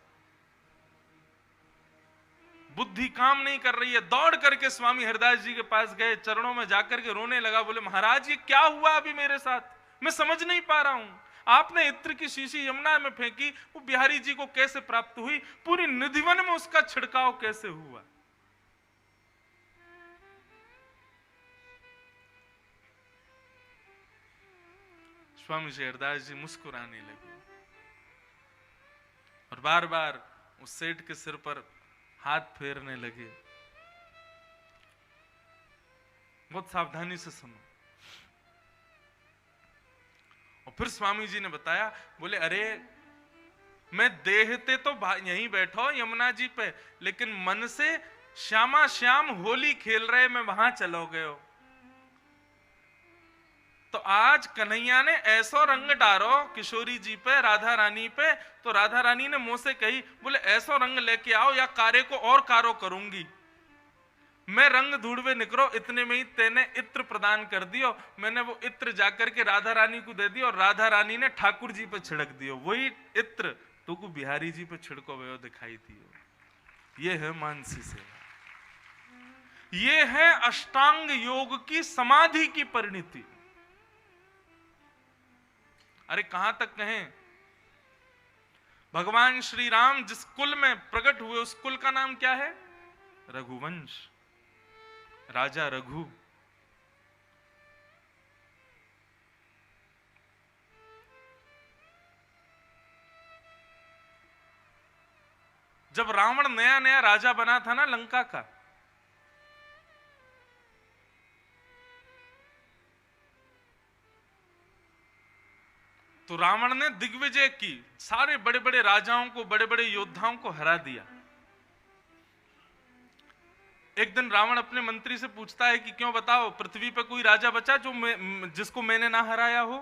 बुद्धि काम नहीं कर रही है। दौड़ करके स्वामी हरदास जी के पास गए, चरणों में जाकर के रोने लगा। बोले महाराज ये क्या हुआ अभी मेरे साथ, मैं समझ नहीं पा रहा हूं। आपने इत्र की शीशी यमुना में फेंकी, वो बिहारी जी को कैसे प्राप्त हुई, पूरी निधिवन में उसका छिड़काव कैसे हुआ। स्वामी श्री हरदास जी मुस्कुराने लगे और बार बार उस सेठ के सिर पर हाथ फेरने लगे। बहुत सावधानी से सुनो। और फिर स्वामी जी ने बताया, बोले अरे मैं देहते तो यहीं बैठो यमुना जी पे, लेकिन मन से श्यामा श्याम होली खेल रहे मैं वहां चलो गयो। तो आज कन्हैया ने ऐसो रंग डारो किशोरी जी पे, राधा रानी पे, तो राधा रानी ने मुंह से कही, बोले ऐसो रंग लेके आओ या कारे को और कारो करूंगी। मैं रंग ढूंढवे निकलो, इतने में ही तेने इत्र प्रदान कर दियो। मैंने वो इत्र जाकर के राधा रानी को दे दियो और राधा रानी ने ठाकुर जी पे छिड़क दियो। वही इत्र तुको बिहारी जी पे छिड़को वो दिखाई दियो। ये है मानसी सेवा, ये है अष्टांग योग की समाधि की परिणति। अरे कहां तक कहें, भगवान श्री राम जिस कुल में प्रकट हुए उस कुल का नाम क्या है, रघुवंश, राजा रघु। जब रावण नया नया राजा बना था ना लंका का, तो रावण ने दिग्विजय की, सारे बड़े बड़े राजाओं को, बड़े बड़े योद्धाओं को हरा दिया। एक दिन रावण अपने मंत्री से पूछता है कि क्यों बताओ, पृथ्वी पर कोई राजा बचा जिसको मैंने ना हराया हो।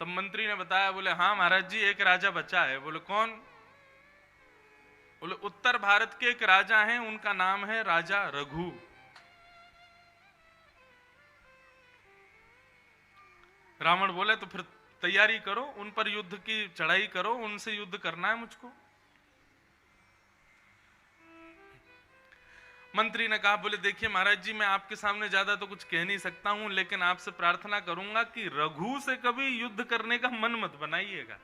तब मंत्री ने बताया, बोले हाँ महाराज जी एक राजा बचा है। बोले कौन? बोले उत्तर भारत के एक राजा हैं, उनका नाम है राजा रघु। रावण बोले तो फिर तैयारी करो, उन पर युद्ध की चढ़ाई करो, उनसे युद्ध करना है मुझको। मंत्री ने कहा, बोले देखिए महाराज जी, मैं आपके सामने ज्यादा तो कुछ कह नहीं सकता हूं, लेकिन आपसे प्रार्थना करूंगा कि रघु से कभी युद्ध करने का मन मत बनाइएगा।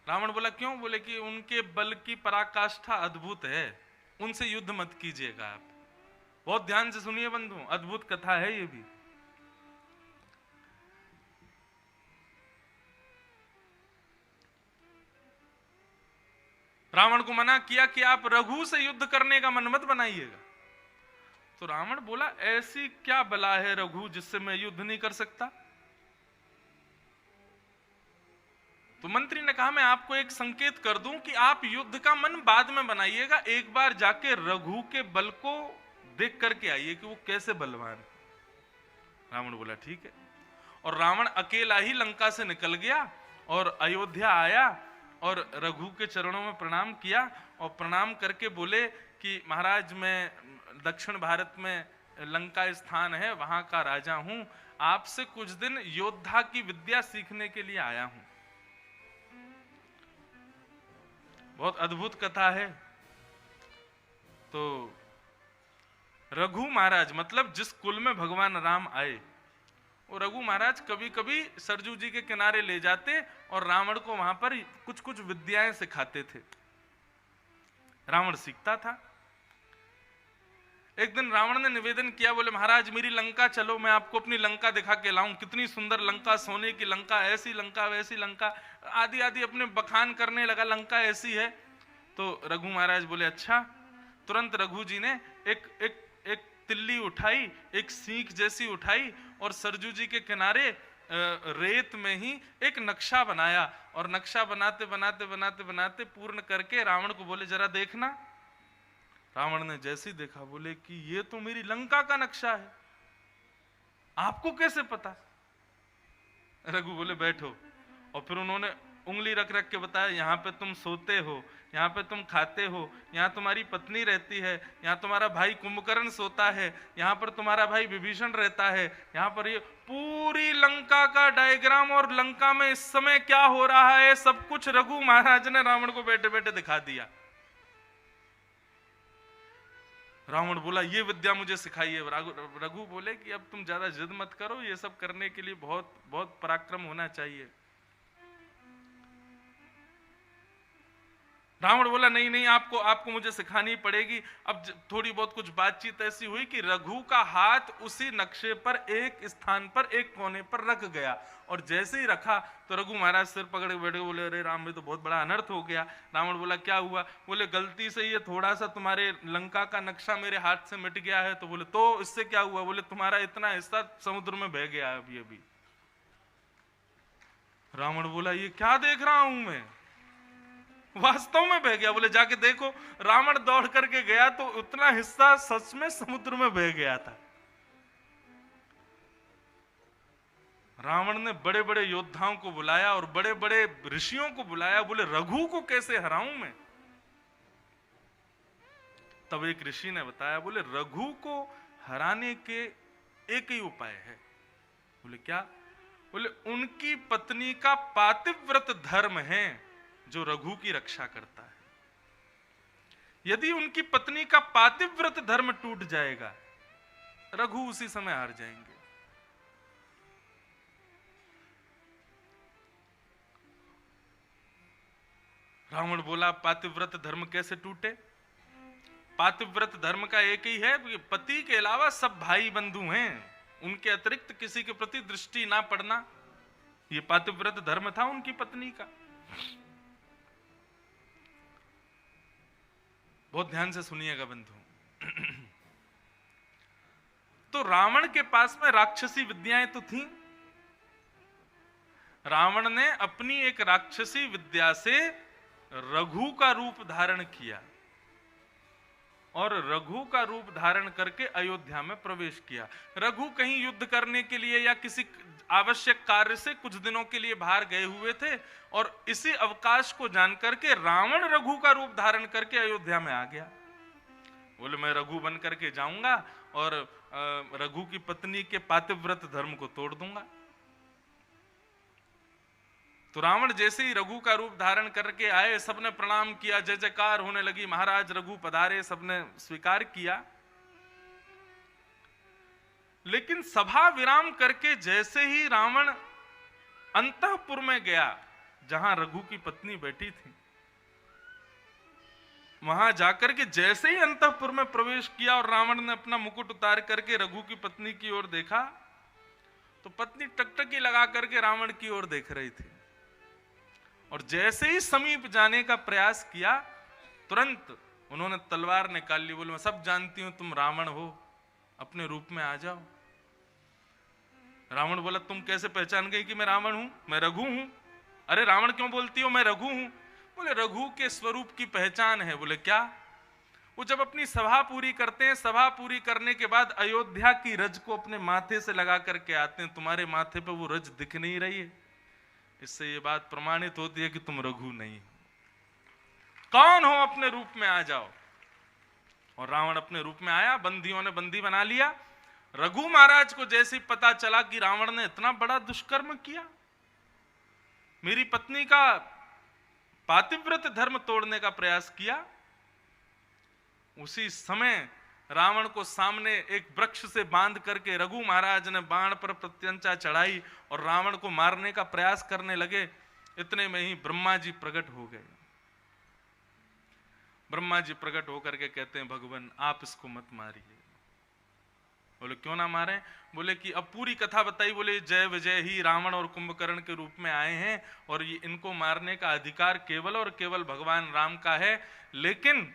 रावण बोला क्यों? बोले कि उनके बल की पराकाष्ठा अद्भुत है, उनसे युद्ध मत कीजिएगा आप। बहुत ध्यान से सुनिए बंधु, अद्भुत कथा है ये भी। रावण को मना किया कि आप रघु से युद्ध करने का मन मत बनाइएगा। तो रावण बोला, ऐसी क्या बला है रघु जिससे मैं युद्ध नहीं कर सकता? तो मंत्री ने कहा, मैं आपको एक संकेत कर दूं कि आप युद्ध का मन बाद में बनाइएगा, एक बार जाके रघु के बल को देख करके आइए कि वो कैसे बलवान है। रावण बोला ठीक है। और रावण अकेला ही लंका से निकल गया और अयोध्या आया और रघु के चरणों में प्रणाम किया और प्रणाम करके बोले कि महाराज, मैं दक्षिण भारत में लंका स्थान है, वहां का राजा हूं, आपसे कुछ दिन योद्धा की विद्या सीखने के लिए आया हूं। बहुत अद्भुत कथा है। तो रघु महाराज, मतलब जिस कुल में भगवान राम आए, वो रघु महाराज कभी कभी सरजू जी के किनारे ले जाते और रावण को वहां पर कुछ कुछ विद्याएं सिखाते थे। रावण सीखता था। एक दिन रावण ने निवेदन किया, बोले महाराज मेरी लंका चलो, मैं आपको अपनी लंका दिखा के लाऊं, कितनी सुंदर लंका, सोने की लंका, ऐसी लंका वैसी लंका, आदि आदि अपने बखान करने लगा, लंका ऐसी है। तो रघु महाराज बोले अच्छा। तुरंत रघु जी ने एक तिल्ली उठाई, एक सीख जैसी उठाई और सरजू जी के किनारे रेत में ही एक नक्शा बनाया और नक्शा बनाते बनाते बनाते बनाते पूर्ण करके रावण को बोले जरा देखना। रावण ने जैसे ही देखा बोले कि ये तो मेरी लंका का नक्शा है, आपको कैसे पता? रघु बोले बैठो। और फिर उन्होंने उंगली रख रख के बताया, यहाँ पे तुम सोते हो, यहाँ पे तुम खाते हो, यहाँ तुम्हारी पत्नी रहती है, यहाँ तुम्हारा भाई कुंभकर्ण सोता है, यहाँ पर तुम्हारा भाई विभीषण रहता है, यहाँ पर ये पूरी लंका का डायग्राम और लंका में इस समय क्या हो रहा है सब कुछ रघु महाराज ने रावण को बैठे बैठे दिखा दिया। रावण बोला ये विद्या मुझे सिखाइए। रघु बोले कि अब तुम ज्यादा जिद मत करो, ये सब करने के लिए बहुत बहुत पराक्रम होना चाहिए। रावण बोला नहीं नहीं, आपको मुझे सिखानी पड़ेगी। अब थोड़ी बहुत कुछ बातचीत ऐसी हुई कि रघु का हाथ उसी नक्शे पर एक स्थान पर एक कोने पर रख गया और जैसे ही रखा तो रघु महाराज सिर पकड़ के बैठे, बोले अरे राम भाई तो बहुत बड़ा अनर्थ हो गया। रावण बोला क्या हुआ? बोले गलती से ये थोड़ा सा तुम्हारे लंका का नक्शा मेरे हाथ से मिट गया है। तो बोले तो इससे क्या हुआ? बोले तुम्हारा इतना हिस्सा समुद्र में बह गया अभी अभी। रावण बोला ये क्या देख रहा हूं मैं, वास्तव में बह गया। बोले जाके देखो। रावण दौड़ करके गया तो उतना हिस्सा सच में समुद्र में बह गया था। रावण ने बड़े बड़े योद्धाओं को बुलाया और बड़े बड़े ऋषियों को बुलाया, बोले रघु को कैसे हराऊं मैं? तब एक ऋषि ने बताया, बोले रघु को हराने के एक ही उपाय है। बोले क्या? बोले उनकी पत्नी का पातिव्रत धर्म है जो रघु की रक्षा करता है। यदि उनकी पत्नी का पातिव्रत धर्म टूट जाएगा, रघु उसी समय हार जाएंगे। रावण बोला पातिव्रत धर्म कैसे टूटे? पातिव्रत धर्म का एक ही है कि पति के अलावा सब भाई बंधु हैं, उनके अतिरिक्त किसी के प्रति दृष्टि ना पड़ना, ये पातिव्रत धर्म था उनकी पत्नी का। बहुत ध्यान से सुनिएगा बंधु। तो रावण के पास में राक्षसी विद्याएं तो थीं। रावण ने अपनी एक राक्षसी विद्या से रघु का रूप धारण किया और रघु का रूप धारण करके अयोध्या में प्रवेश किया। रघु कहीं युद्ध करने के लिए या किसी आवश्यक कार्य से कुछ दिनों के लिए बाहर गए हुए थे और इसी अवकाश को जानकर के रावण रघु का रूप धारण करके अयोध्या में आ गया। बोले मैं रघु बन करके जाऊंगा और रघु की पत्नी के पातिव्रत धर्म को तोड़ दूंगा। तो रावण जैसे ही रघु का रूप धारण करके आए, सबने प्रणाम किया, जय जयकार होने लगी, महाराज रघु पधारे, सबने स्वीकार किया। लेकिन सभा विराम करके जैसे ही रावण अंतःपुर में गया, जहां रघु की पत्नी बैठी थी, वहां जाकर के जैसे ही अंतःपुर में प्रवेश किया और रावण ने अपना मुकुट उतार करके रघु की पत्नी की ओर देखा, तो पत्नी टकटकी लगा करके रावण की ओर देख रही थी। और जैसे ही समीप जाने का प्रयास किया, तुरंत उन्होंने तलवार निकाल ली। बोले मैं सब जानती हूं तुम रावण हो, अपने रूप में आ जाओ। रावण बोला तुम कैसे पहचान गई कि मैं रावण हूं? मैं रघु हूं। अरे रावण क्यों बोलती हो मैं रघु हूं? बोले रघु के स्वरूप की पहचान है। बोले क्या? वो जब अपनी सभा पूरी करते हैं, सभा पूरी करने के बाद अयोध्या की रज को अपने माथे से लगा करके आते हैं, तुम्हारे माथे पे वो रज दिख नहीं रही है, इससे ये बात प्रमाणित होती है कि तुम रघु नहीं। कौन हो? अपने रूप में आ जाओ। और रावण अपने रूप में आया, बंदियों ने बंदी बना लिया। रघु महाराज को जैसे ही पता चला कि रावण ने इतना बड़ा दुष्कर्म किया, मेरी पत्नी का पातिव्रत धर्म तोड़ने का प्रयास किया, उसी समय रावण को सामने एक वृक्ष से बांध करके रघु महाराज ने बाण पर प्रत्यंचा चढ़ाई और रावण को मारने का प्रयास करने लगे। इतने में ही ब्रह्मा जी प्रकट हो गए। ब्रह्मा जी प्रकट होकर के कहते हैं भगवान आप इसको मत मारिए। बोले क्यों ना मारे? बोले कि अब पूरी कथा बताई। बोले जय विजय ही रावण और कुंभकर्ण के रूप में आए हैं और ये इनको मारने का अधिकार केवल और केवल भगवान राम का है, लेकिन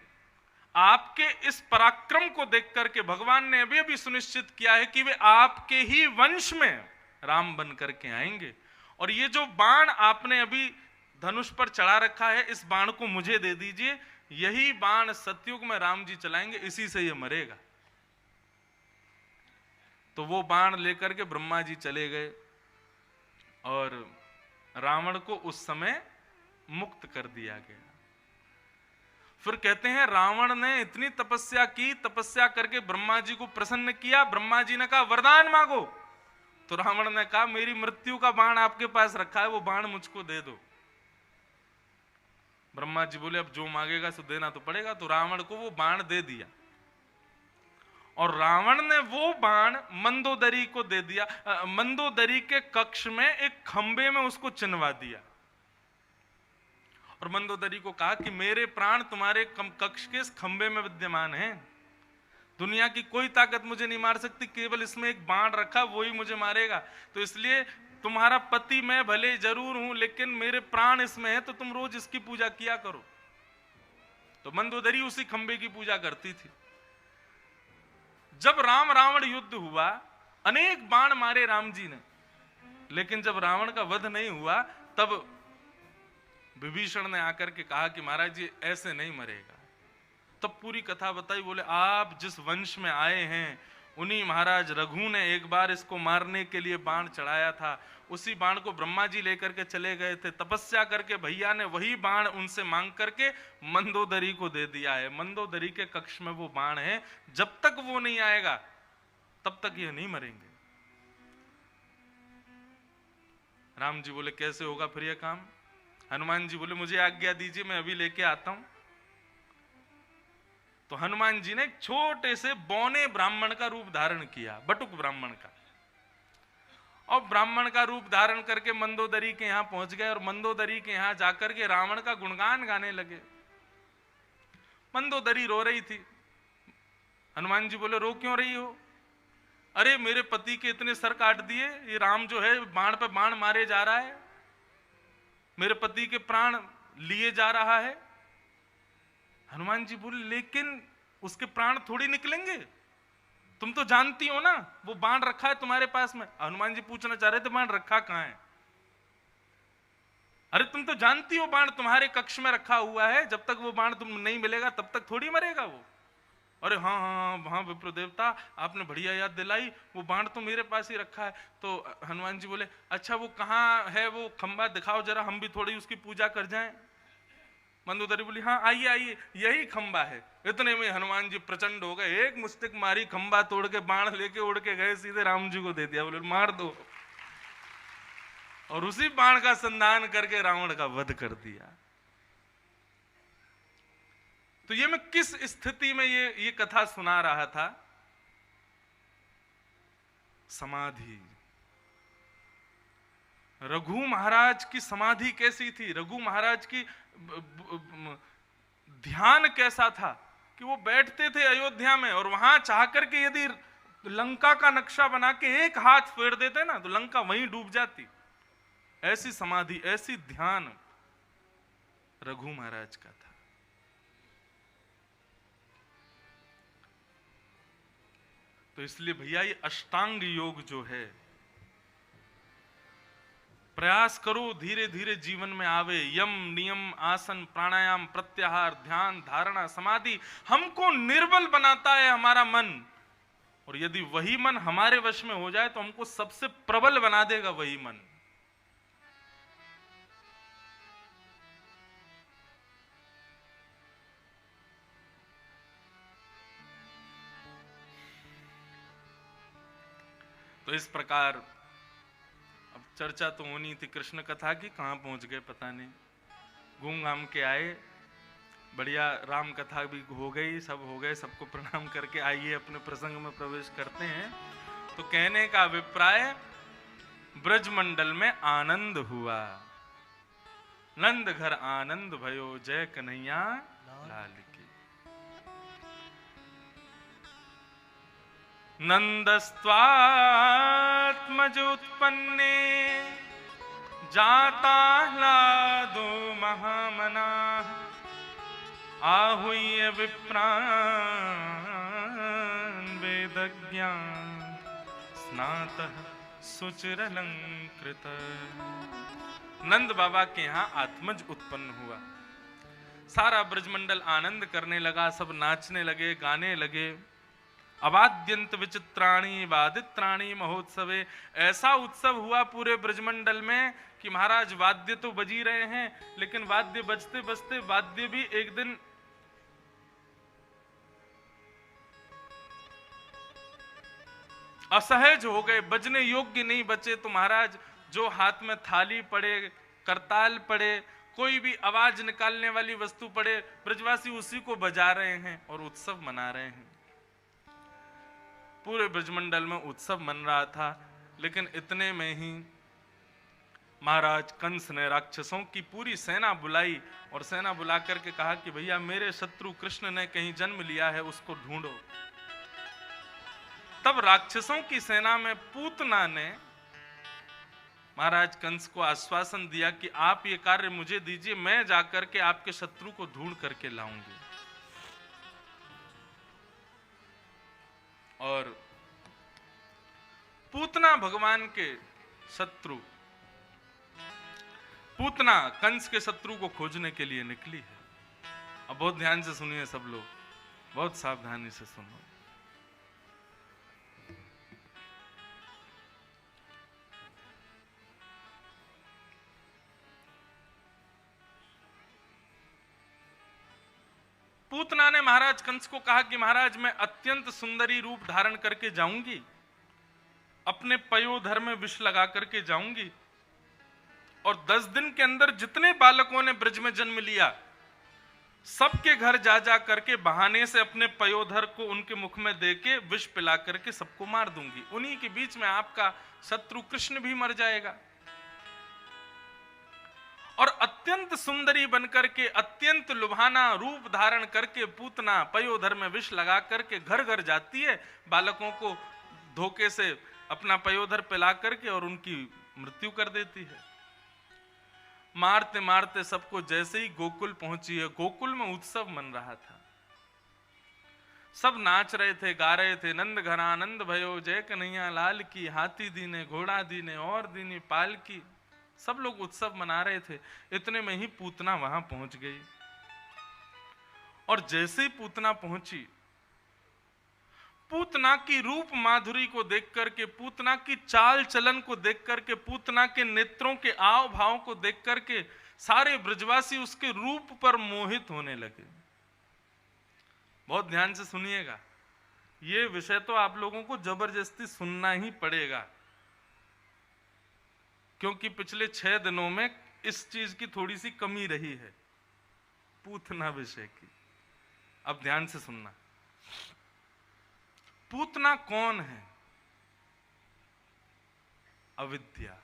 आपके इस पराक्रम को देख करके भगवान ने अभी अभी सुनिश्चित किया है कि वे आपके ही वंश में राम बन करके आएंगे। और ये जो बाण आपने अभी धनुष पर चढ़ा रखा है, इस बाण को मुझे दे दीजिए, यही बाण सतयुग में राम जी चलाएंगे, इसी से ये मरेगा। तो वो बाण लेकर के ब्रह्मा जी चले गए और रावण को उस समय मुक्त कर दिया गया। फिर कहते हैं रावण ने इतनी तपस्या की, तपस्या करके ब्रह्मा जी को प्रसन्न किया। ब्रह्मा जी ने कहा वरदान मांगो। तो रावण ने कहा मेरी मृत्यु का बाण आपके पास रखा है, वो बाण मुझको दे दो। ब्रह्मा जी बोले अब जो मांगेगा सो देना तो पड़ेगा। तो रावण को वो बाण दे दिया और रावण ने वो बाण मंदोदरी को दे दिया। मंदोदरी के कक्ष में एक खंबे में उसको चिनवा दिया और मंदोदरी को कहा कि मेरे प्राण तुम्हारे कक्ष के इस खंबे में विद्यमान हैं, दुनिया की कोई ताकत मुझे नहीं मार सकती, केवल इसमें एक बाण रखा वो ही मुझे मारेगा। तो इसलिए तुम्हारा पति मैं भले जरूर हूं, लेकिन मेरे प्राण इसमें है, तो तुम रोज इसकी पूजा किया करो। तो मंदोदरी उसी खंबे की पूजा करती थी। जब राम रावण युद्ध हुआ, अनेक बाण मारे राम जी ने, लेकिन जब रावण का वध नहीं हुआ, तब विभीषण ने आकर के कहा कि महाराज जी ऐसे नहीं मरेगा। तब पूरी कथा बताई। बोले आप जिस वंश में आए हैं, उन्हीं महाराज रघु ने एक बार इसको मारने के लिए बाण चढ़ाया था, उसी बाण को ब्रह्मा जी लेकर के चले गए थे। तपस्या करके भैया ने वही बाण उनसे मांग करके मंदोदरी को दे दिया है। मंदोदरी के कक्ष में वो बाण है, जब तक वो नहीं आएगा तब तक ये नहीं मरेंगे। राम जी बोले कैसे होगा फिर यह काम? हनुमान जी बोले मुझे आज्ञा दीजिए, मैं अभी लेके आता हूं। तो हनुमान जी ने एक छोटे से बौने ब्राह्मण का रूप धारण किया, बटुक ब्राह्मण का, और ब्राह्मण का रूप धारण करके मंदोदरी के यहां पहुंच गए और मंदोदरी के यहां जाकर के रावण का गुणगान गाने लगे। मंदोदरी रो रही थी। हनुमान जी बोले रो क्यों रही हो? अरे मेरे पति के इतने सर काट दिए, ये राम जो है बाण पे बाण मारे जा रहा है, मेरे पति के प्राण लिए जा रहा है। हनुमान जी बोले लेकिन उसके प्राण थोड़ी निकलेंगे, तुम तो जानती हो ना वो बाण रखा है तुम्हारे पास में। हनुमान जी पूछना चाह रहे थे बाण रखा कहां है? अरे तुम तो जानती हो बाण तुम्हारे कक्ष में रखा हुआ है, जब तक वो बाण तुम नहीं मिलेगा तब तक थोड़ी मरेगा वो। अरे हाँ हाँ हाँ विप्र देवता, आपने बढ़िया याद दिलाई, वो बाण तो मेरे पास ही रखा है। तो हनुमान जी बोले अच्छा वो कहाँ है, वो खंबा दिखाओ जरा, हम भी थोड़ी उसकी पूजा कर जाएं। मंदोदरी बोली हाँ आइए आइए, यही खंबा है। इतने में हनुमान जी प्रचंड हो गए, एक मुस्तिक मारी, खंबा तोड़ के बाण लेके उड़ के गए, सीधे राम जी को दे दिया। बोले मार दो। और उसी बाण का संधान करके रावण का वध कर दिया। तो ये मैं किस स्थिति में ये कथा सुना रहा था? समाधि। रघु महाराज की समाधि कैसी थी? रघु महाराज की ध्यान कैसा था कि वो बैठते थे अयोध्या में और वहां चाह करके यदि लंका का नक्शा बना के एक हाथ फेर देते ना तो लंका वहीं डूब जाती। ऐसी समाधि, ऐसी ध्यान रघु महाराज का था। तो इसलिए भैया ये अष्टांग योग जो है, प्रयास करो धीरे धीरे जीवन में आवे। यम, नियम, आसन, प्राणायाम, प्रत्याहार, ध्यान, धारणा, समाधि हमको निर्बल बनाता है हमारा मन, और यदि वही मन हमारे वश में हो जाए तो हमको सबसे प्रबल बना देगा वही मन। तो इस प्रकार अब चर्चा तो होनी थी कृष्ण कथा की, कहां पहुंच गए पता नहीं। घूम घाम के आए, बढ़िया राम कथा भी हो गई, सब हो गए, सबको प्रणाम करके आइए अपने प्रसंग में प्रवेश करते हैं। तो कहने का अभिप्राय, ब्रजमंडल में आनंद हुआ, नंद घर आनंद भयो, जय कन्हैया लाल की। नंदस्त्वात्मजोत्पन्ने जाताह्लादो महामनाः, आहूय विप्रान् वेदज्ञान् स्नातः सुचिरलंकृत। नंद बाबा के यहाँ आत्मज उत्पन्न हुआ। सारा ब्रजमंडल आनंद करने लगा, सब नाचने लगे, गाने लगे। अवाद्यंत विचित्राणी वादित्राणी महोत्सवे, ऐसा उत्सव हुआ पूरे ब्रजमंडल में कि महाराज वाद्य तो बजी रहे हैं, लेकिन वाद्य बजते बजते वाद्य भी एक दिन असहज हो गए, बजने योग्य नहीं बचे। तो महाराज जो हाथ में थाली पड़े, करताल पड़े, कोई भी आवाज निकालने वाली वस्तु पड़े, ब्रजवासी उसी को बजा रहे हैं और उत्सव मना रहे हैं। पूरे ब्रजमंडल में उत्सव मन रहा था, लेकिन इतने में ही महाराज कंस ने राक्षसों की पूरी सेना बुलाई और सेना बुला करके कहा कि भैया मेरे शत्रु कृष्ण ने कहीं जन्म लिया है, उसको ढूंढो। तब राक्षसों की सेना में पूतना ने महाराज कंस को आश्वासन दिया कि आप ये कार्य मुझे दीजिए, मैं जाकर के आपके शत्रु को ढूंढ करके लाऊंगी। और पूतना भगवान के शत्रु, पूतना कंस के शत्रु को खोजने के लिए निकली है। अब बहुत ध्यान से सुनिए सब लोग, बहुत सावधानी से सुनो। पूतना ने महाराज कंस को कहा कि महाराज मैं अत्यंत सुंदरी रूप धारण करके जाऊंगी, अपने पयोधर में विष लगा करके जाऊंगी, और 10 दिन के अंदर जितने बालकों ने ब्रज में जन्म लिया सबके घर जा जा करके बहाने से अपने पयोधर को उनके मुख में देके विष पिला करके सबको मार दूंगी। उन्हीं के बीच में आपका शत्रु कृष्ण भी मर जाएगा। और अत्यंत सुंदरी बनकर के, अत्यंत लुभाना रूप धारण करके पूतना पयोधर में विष लगा करके घर घर जाती है, बालकों को धोखे से अपना पयोधर पिला करके और उनकी मृत्यु कर देती है। मारते मारते सबको जैसे ही गोकुल पहुंची है, गोकुल में उत्सव मन रहा था, सब नाच रहे थे, गा रहे थे, नंद घर आनंद भयो, जय कन्हैया लाल की, हाथी दीने घोड़ा दीने और दीनी पाल की, सब लोग उत्सव मना रहे थे। इतने में ही पूतना वहां पहुंच गई। और जैसे ही पूतना पहुंची, पूतना की रूप माधुरी को देख करके, पूतना की चाल चलन को देख करके, पूतना के नेत्रों के आव भाव को देख करके सारे ब्रजवासी उसके रूप पर मोहित होने लगे। बहुत ध्यान से सुनिएगा, ये विषय तो आप लोगों को जबरदस्ती सुनना ही पड़ेगा। क्योंकि पिछले 6 दिनों में इस चीज की थोड़ी सी कमी रही है, पूतना विषय की। अब ध्यान से सुनना। पूतना कौन है? अविद्या।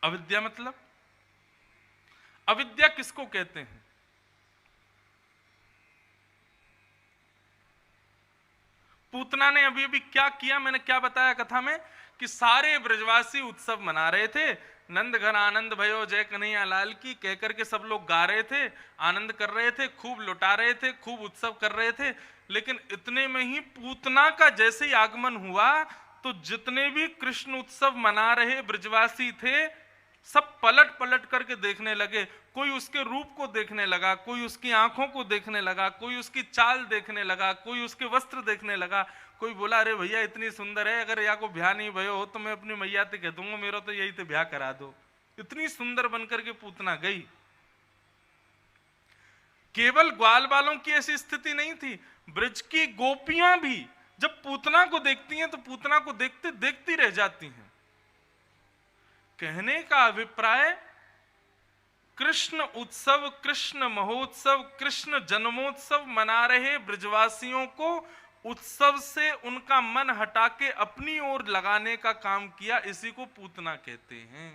अविद्या मतलब, अविद्या किसको कहते हैं? पूतना ने अभी अभी क्या किया, मैंने क्या बताया कथा में, कि सारे ब्रजवासी उत्सव मना रहे थे। नंद घन आनंद भयो जय कन्हैया लाल की कहकर के सब लोग गा रहे थे, आनंद कर रहे थे, खूब लुटा रहे थे, खूब उत्सव कर रहे थे। लेकिन इतने में ही पूतना का जैसे ही आगमन हुआ तो जितने भी कृष्ण उत्सव मना रहे ब्रजवासी थे सब पलट पलट करके देखने लगे। कोई उसके रूप को देखने लगा, कोई उसकी आंखों को देखने लगा, कोई उसकी चाल देखने लगा, कोई उसके वस्त्र देखने लगा। कोई बोला अरे भैया इतनी सुंदर है, अगर या को ब्याह नहीं भयो हो तो मैं अपनी मैया से कह दूंगा मेरा तो यही तो ब्याह करा दो। इतनी सुंदर बनकर के पूतना गई। केवल ग्वाल बालों की ऐसी स्थिति नहीं थी, ब्रज की गोपियां भी जब पूतना को देखती हैं तो पूतना को देखते देखती रह जाती हैं। कहने का अभिप्राय, कृष्ण उत्सव, कृष्ण महोत्सव, कृष्ण जन्मोत्सव मना रहे ब्रजवासियों को उत्सव से उनका मन हटा के अपनी ओर लगाने का काम किया, इसी को पूतना कहते हैं।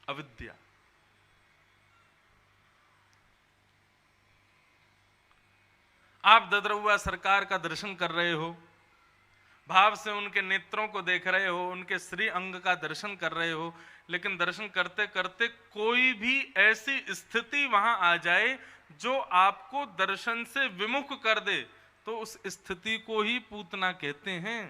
अविद्या। आप ददरउआ सरकार का दर्शन कर रहे हो, भाव से उनके नेत्रों को देख रहे हो, उनके श्री अंग का दर्शन कर रहे हो, लेकिन दर्शन करते करते कोई भी ऐसी स्थिति वहां आ जाए जो आपको दर्शन से विमुख कर दे तो उस स्थिति को ही पूतना कहते हैं।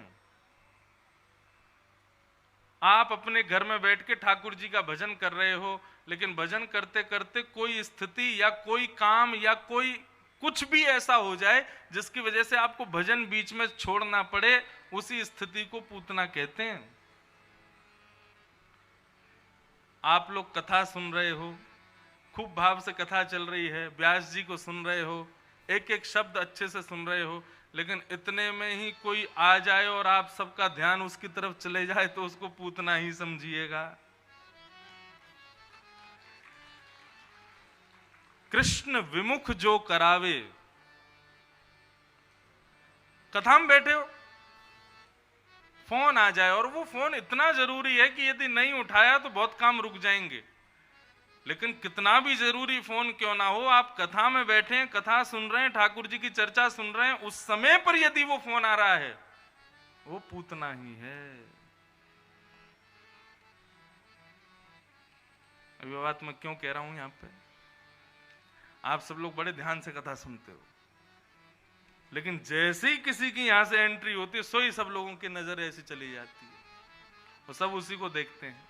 आप अपने घर में बैठ के ठाकुर जी का भजन कर रहे हो, लेकिन भजन करते करते कोई स्थिति या कोई काम या कोई कुछ भी ऐसा हो जाए जिसकी वजह से आपको भजन बीच में छोड़ना पड़े, उसी स्थिति को पूतना कहते हैं। आप लोग कथा सुन रहे हो, खूब भाव से कथा चल रही है, व्यास जी को सुन रहे हो, एक एक शब्द अच्छे से सुन रहे हो, लेकिन इतने में ही कोई आ जाए और आप सबका ध्यान उसकी तरफ चले जाए तो उसको पूतना ही समझिएगा। कृष्ण विमुख जो करावे। कथा में बैठे हो, फोन आ जाए और वो फोन इतना जरूरी है कि यदि नहीं उठाया तो बहुत काम रुक जाएंगे, लेकिन कितना भी जरूरी फोन क्यों ना हो, आप कथा में बैठे हैं, कथा सुन रहे हैं, ठाकुर जी की चर्चा सुन रहे हैं, उस समय पर यदि वो फोन आ रहा है वो पूतना ही है। अभी बात मैं क्यों कह रहा हूं यहां पे, आप सब लोग बड़े ध्यान से कथा सुनते हो, लेकिन जैसे ही किसी की यहां से एंट्री होती है सो ही सब लोगों की नजर ऐसी चली जाती है, वो सब उसी को देखते हैं।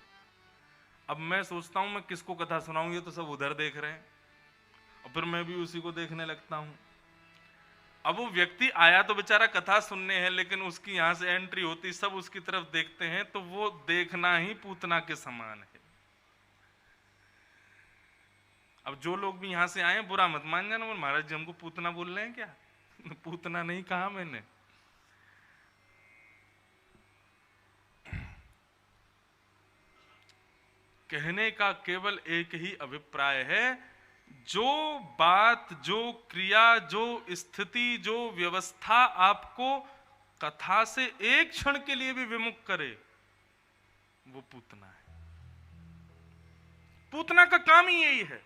अब मैं सोचता हूं मैं किसको कथा सुनाऊं, ये तो सब उधर देख रहे हैं, और फिर मैं भी उसी को देखने लगता हूं। अब वो व्यक्ति आया तो बेचारा कथा सुनने है, लेकिन उसकी यहां से एंट्री होती सब उसकी तरफ देखते हैं, तो वो देखना ही पूतना के समान है। अब जो लोग भी यहां से आए बुरा मत मान जाना, महाराज जी हमको पूतना बोल रहे हैं क्या? पूतना नहीं कहा मैंने। कहने का केवल एक ही अभिप्राय है, जो बात, जो क्रिया, जो स्थिति, जो व्यवस्था आपको कथा से एक क्षण के लिए भी विमुख करे वो पूतना है। पूतना का काम ही यही है,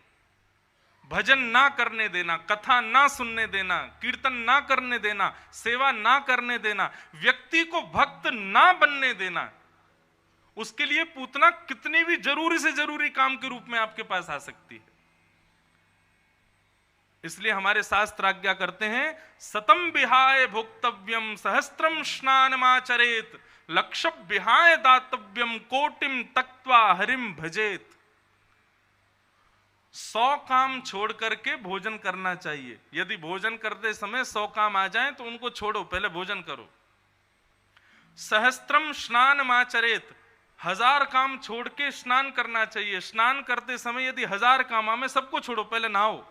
भजन ना करने देना, कथा ना सुनने देना, कीर्तन ना करने देना, सेवा ना करने देना, व्यक्ति को भक्त ना बनने देना। उसके लिए पूतना कितनी भी जरूरी से जरूरी काम के रूप में आपके पास आ सकती है। इसलिए हमारे शास्त्र आज्ञा करते हैं, सतम विहाय भोक्तव्यम सहस्त्रम स्नानमाचरेत, लक्षम विहाय दातव्यम कोटिम तक्त्वा हरिम भजेत। 100 काम छोड़ करके भोजन करना चाहिए। यदि भोजन करते समय 100 काम आ जाएं तो उनको छोड़ो, पहले भोजन करो। सहस्त्रम स्नानमाचरेत, 1000 काम छोड़ के स्नान करना चाहिए। स्नान करते समय यदि 1000 काम में सबको छोड़ो, पहले नहाओ।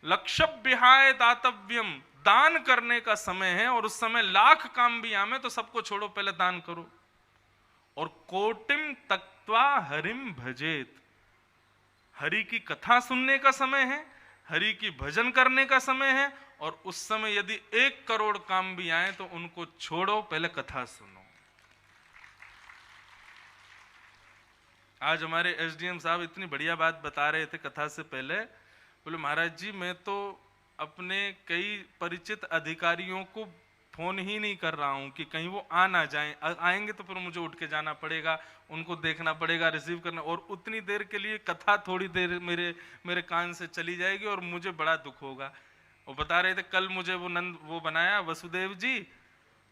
लक्षम विहाय दातव्यम, दान करने का समय है और उस समय लाख काम भी आमे तो सबको छोड़ो, पहले दान करो। और कोटिम तक्त्वा हरिम भजेत, हरि की कथा सुनने का समय है, हरि की भजन करने का समय है, और उस समय यदि 1 करोड़ काम भी आए तो उनको छोड़ो, पहले कथा सुनो। आज हमारे एसडीएम साहब इतनी बढ़िया बात बता रहे थे कथा से पहले। बोले महाराज जी मैं तो अपने कई परिचित अधिकारियों को फोन ही नहीं कर रहा हूं कि कहीं वो आ ना जाएं, आएंगे तो फिर मुझे उठ के जाना पड़ेगा, उनको देखना पड़ेगा, रिसीव करना, और उतनी देर के लिए कथा थोड़ी देर मेरे कान से चली जाएगी और मुझे बड़ा दुख होगा। वो बता रहे थे कल मुझे वो बनाया वसुदेव जी,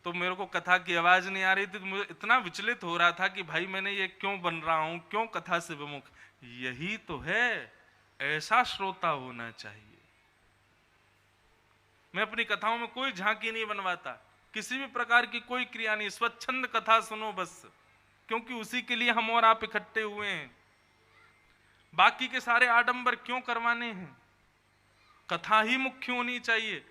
तो मेरे को कथा की आवाज नहीं आ रही थी, तो मुझे इतना विचलित हो रहा था कि भाई मैंने ये क्यों बन रहा हूं, क्यों कथा से विमुख। यही तो है, ऐसा श्रोता होना चाहिए। मैं अपनी कथाओं में कोई झांकी नहीं बनवाता, किसी भी प्रकार की कोई क्रिया नहीं, स्वच्छंद कथा सुनो बस, क्योंकि उसी के लिए हम और आप इकट्ठे हुए हैं। बाकी के सारे आडंबर क्यों करवाने हैं, कथा ही मुख्य होनी चाहिए।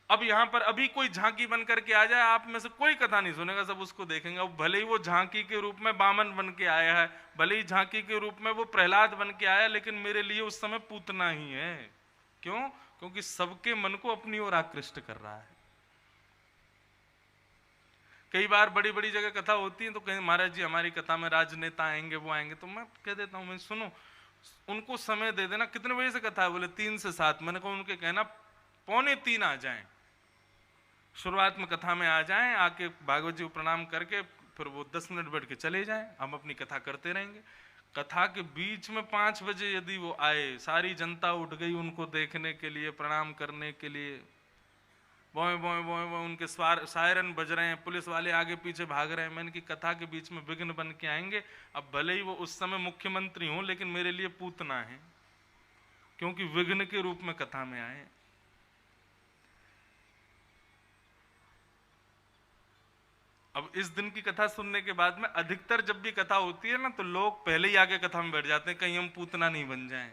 अब यहां पर अभी कोई झांकी बन करके आ जाए, आप में से कोई कथा नहीं सुनेगा, सब उसको देखेंगे। भले ही वो झांकी के रूप में बामन बन के आया है, भले ही झांकी के रूप में वो प्रहलाद बन के आया, लेकिन मेरे लिए उस समय पूतना ही है। क्यों? क्योंकि सबके मन को अपनी ओर आकृष्ट कर रहा है। कई बार बड़ी बड़ी जगह कथा होती है तो कहें महाराज जी हमारी कथा में राजनेता आएंगे, वो आएंगे, तो मैं कह देता हूं मैं सुनो, उनको समय दे देना। कितने बजे से कथा है? बोले 3 से 7। मैंने कहा उनके कहना 2:45 आ जाएं, शुरुआत में कथा में आ जाएं, आके भागवत जी को प्रणाम करके फिर वो 10 मिनट बैठ के चले जाएं, हम अपनी कथा करते रहेंगे। कथा के बीच में 5 बजे यदि वो आए, सारी जनता उठ गई उनको देखने के लिए, प्रणाम करने के लिए, बोए बोए बोए बोए उनके सायरन बज रहे हैं, पुलिस वाले आगे पीछे भाग रहे हैं, मैंने कि कथा के बीच में विघ्न बन के आएंगे। अब भले ही वो उस समय मुख्यमंत्री हों, लेकिन मेरे लिए पूतना है, क्योंकि विघ्न के रूप में कथा में आए। अब इस दिन की कथा सुनने के बाद में अधिकतर जब भी कथा होती है ना, तो लोग पहले ही आगे कथा में बैठ जाते हैं, कहीं हम पूतना नहीं बन जाएं।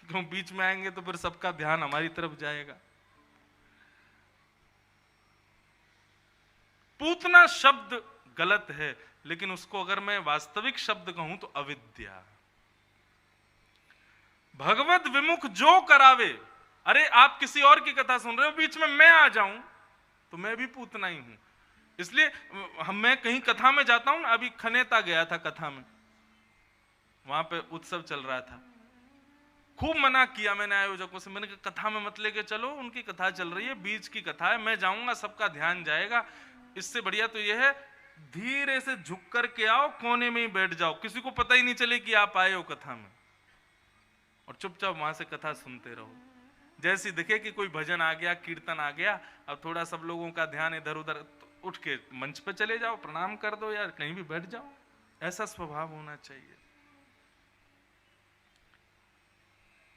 क्यों? बीच में आएंगे तो फिर सबका ध्यान हमारी तरफ जाएगा। पूतना शब्द गलत है, लेकिन उसको अगर मैं वास्तविक शब्द कहूं तो अविद्या। भगवत विमुख जो करावे। अरे आप किसी और की कथा सुन रहे हो, बीच में मैं आ जाऊं तो मैं भी पूतना ही हूं। इसलिए मैं कहीं कथा में जाता हूं, अभी खनेता गया था कथा में, वहां पे उत्सव चल रहा था, खूब मना किया मैंने आयोजकों से, मैंने कहा कथा में मत लेके चलो, उनकी कथा चल रही है, बीच की कथा है, मैं जाऊंगा सबका ध्यान जाएगा। इससे बढ़िया तो यह है धीरे से झुक करके आओ, कोने में ही बैठ जाओ, किसी को पता ही नहीं चले कि आप आए हो कथा में, और चुपचाप वहां से कथा सुनते रहो। जैसे दिखे कि कोई भजन आ गया, कीर्तन आ गया, अब थोड़ा सब लोगों का ध्यान इधर उधर, तो उठ के मंच पे चले जाओ, प्रणाम कर दो यार, कहीं भी बैठ जाओ। ऐसा स्वभाव होना चाहिए।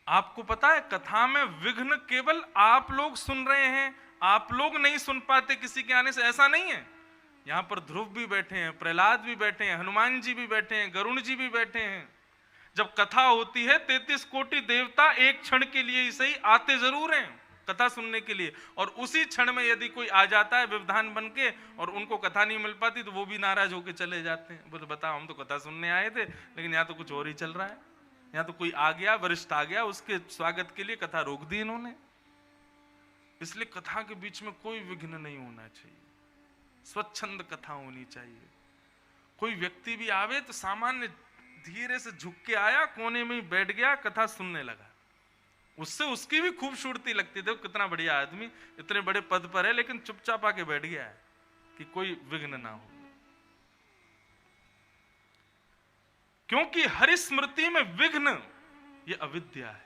आपको पता है कथा में विघ्न केवल आप लोग सुन रहे हैं, आप लोग नहीं सुन पाते किसी के आने से, ऐसा नहीं है। यहां पर ध्रुव भी बैठे हैं, प्रहलाद भी बैठे हैं, हनुमान जी भी बैठे हैं, गरुण जी भी बैठे हैं। जब कथा होती है 33 कोटि देवता एक क्षण के लिए ही सही आते जरूर हैं कथा सुनने के लिए, और उसी क्षण में यदि कोई आ जाता है व्यवधान बन के और उनको कथा नहीं मिल पाती तो वो भी नाराज होकर चले जाते हैं। बोले बताओ हम तो कथा सुनने आए थे, लेकिन यहाँ तो कुछ और ही चल रहा है, यहाँ तो कोई आ गया, वरिष्ठ आ गया, उसके स्वागत के लिए कथा रोक दी इन्होंने। इसलिए कथा के बीच में कोई विघ्न नहीं होना चाहिए, स्वच्छंद कथा होनी चाहिए। कोई व्यक्ति भी आवे तो सामान्य धीरे से झुक के आया, कोने में ही बैठ गया, कथा सुनने लगा, उससे उसकी भी खूबसूरती लगती। देखो कितना बढ़िया आदमी, इतने बड़े पद पर है लेकिन चुपचाप आके बैठ गया है कि कोई विघ्न ना हो। क्योंकि हरि स्मृति में विघ्न ये अविद्या है।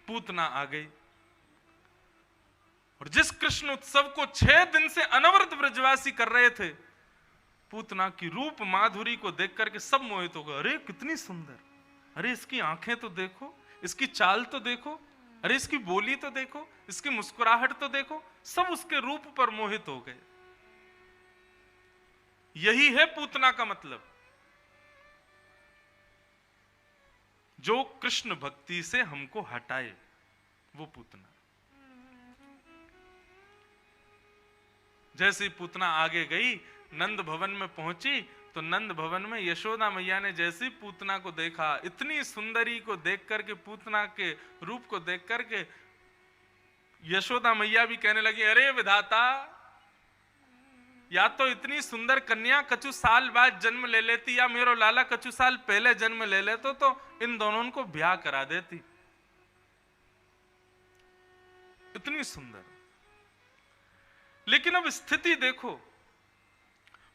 पूतना आ गई, और जिस कृष्ण उत्सव को 6 दिन से अनवरत ब्रजवासी कर रहे थे, पूतना की रूप माधुरी को देख करके सब मोहित हो गए। अरे कितनी सुंदर, अरे इसकी आंखें तो देखो, इसकी चाल तो देखो, अरे इसकी बोली तो देखो, इसकी मुस्कुराहट तो देखो, सब उसके रूप पर मोहित हो गए। यही है पूतना का मतलब। जो कृष्ण भक्ति से हमको हटाए, वो पूतना। जैसे पूतना आगे गई, नंद भवन में पहुंची, तो नंद भवन में यशोदा मैया ने जैसी पूतना को देखा, इतनी सुंदरी को देख करके, पूतना के रूप को देख करके यशोदा मैया भी कहने लगी, अरे विधाता, या तो इतनी सुंदर कन्या कछु साल बाद जन्म ले लेती, या मेरो लाला कछु साल पहले जन्म ले लेते तो इन दोनों को ब्याह करा देती। इतनी सुंदर। लेकिन अब स्थिति देखो,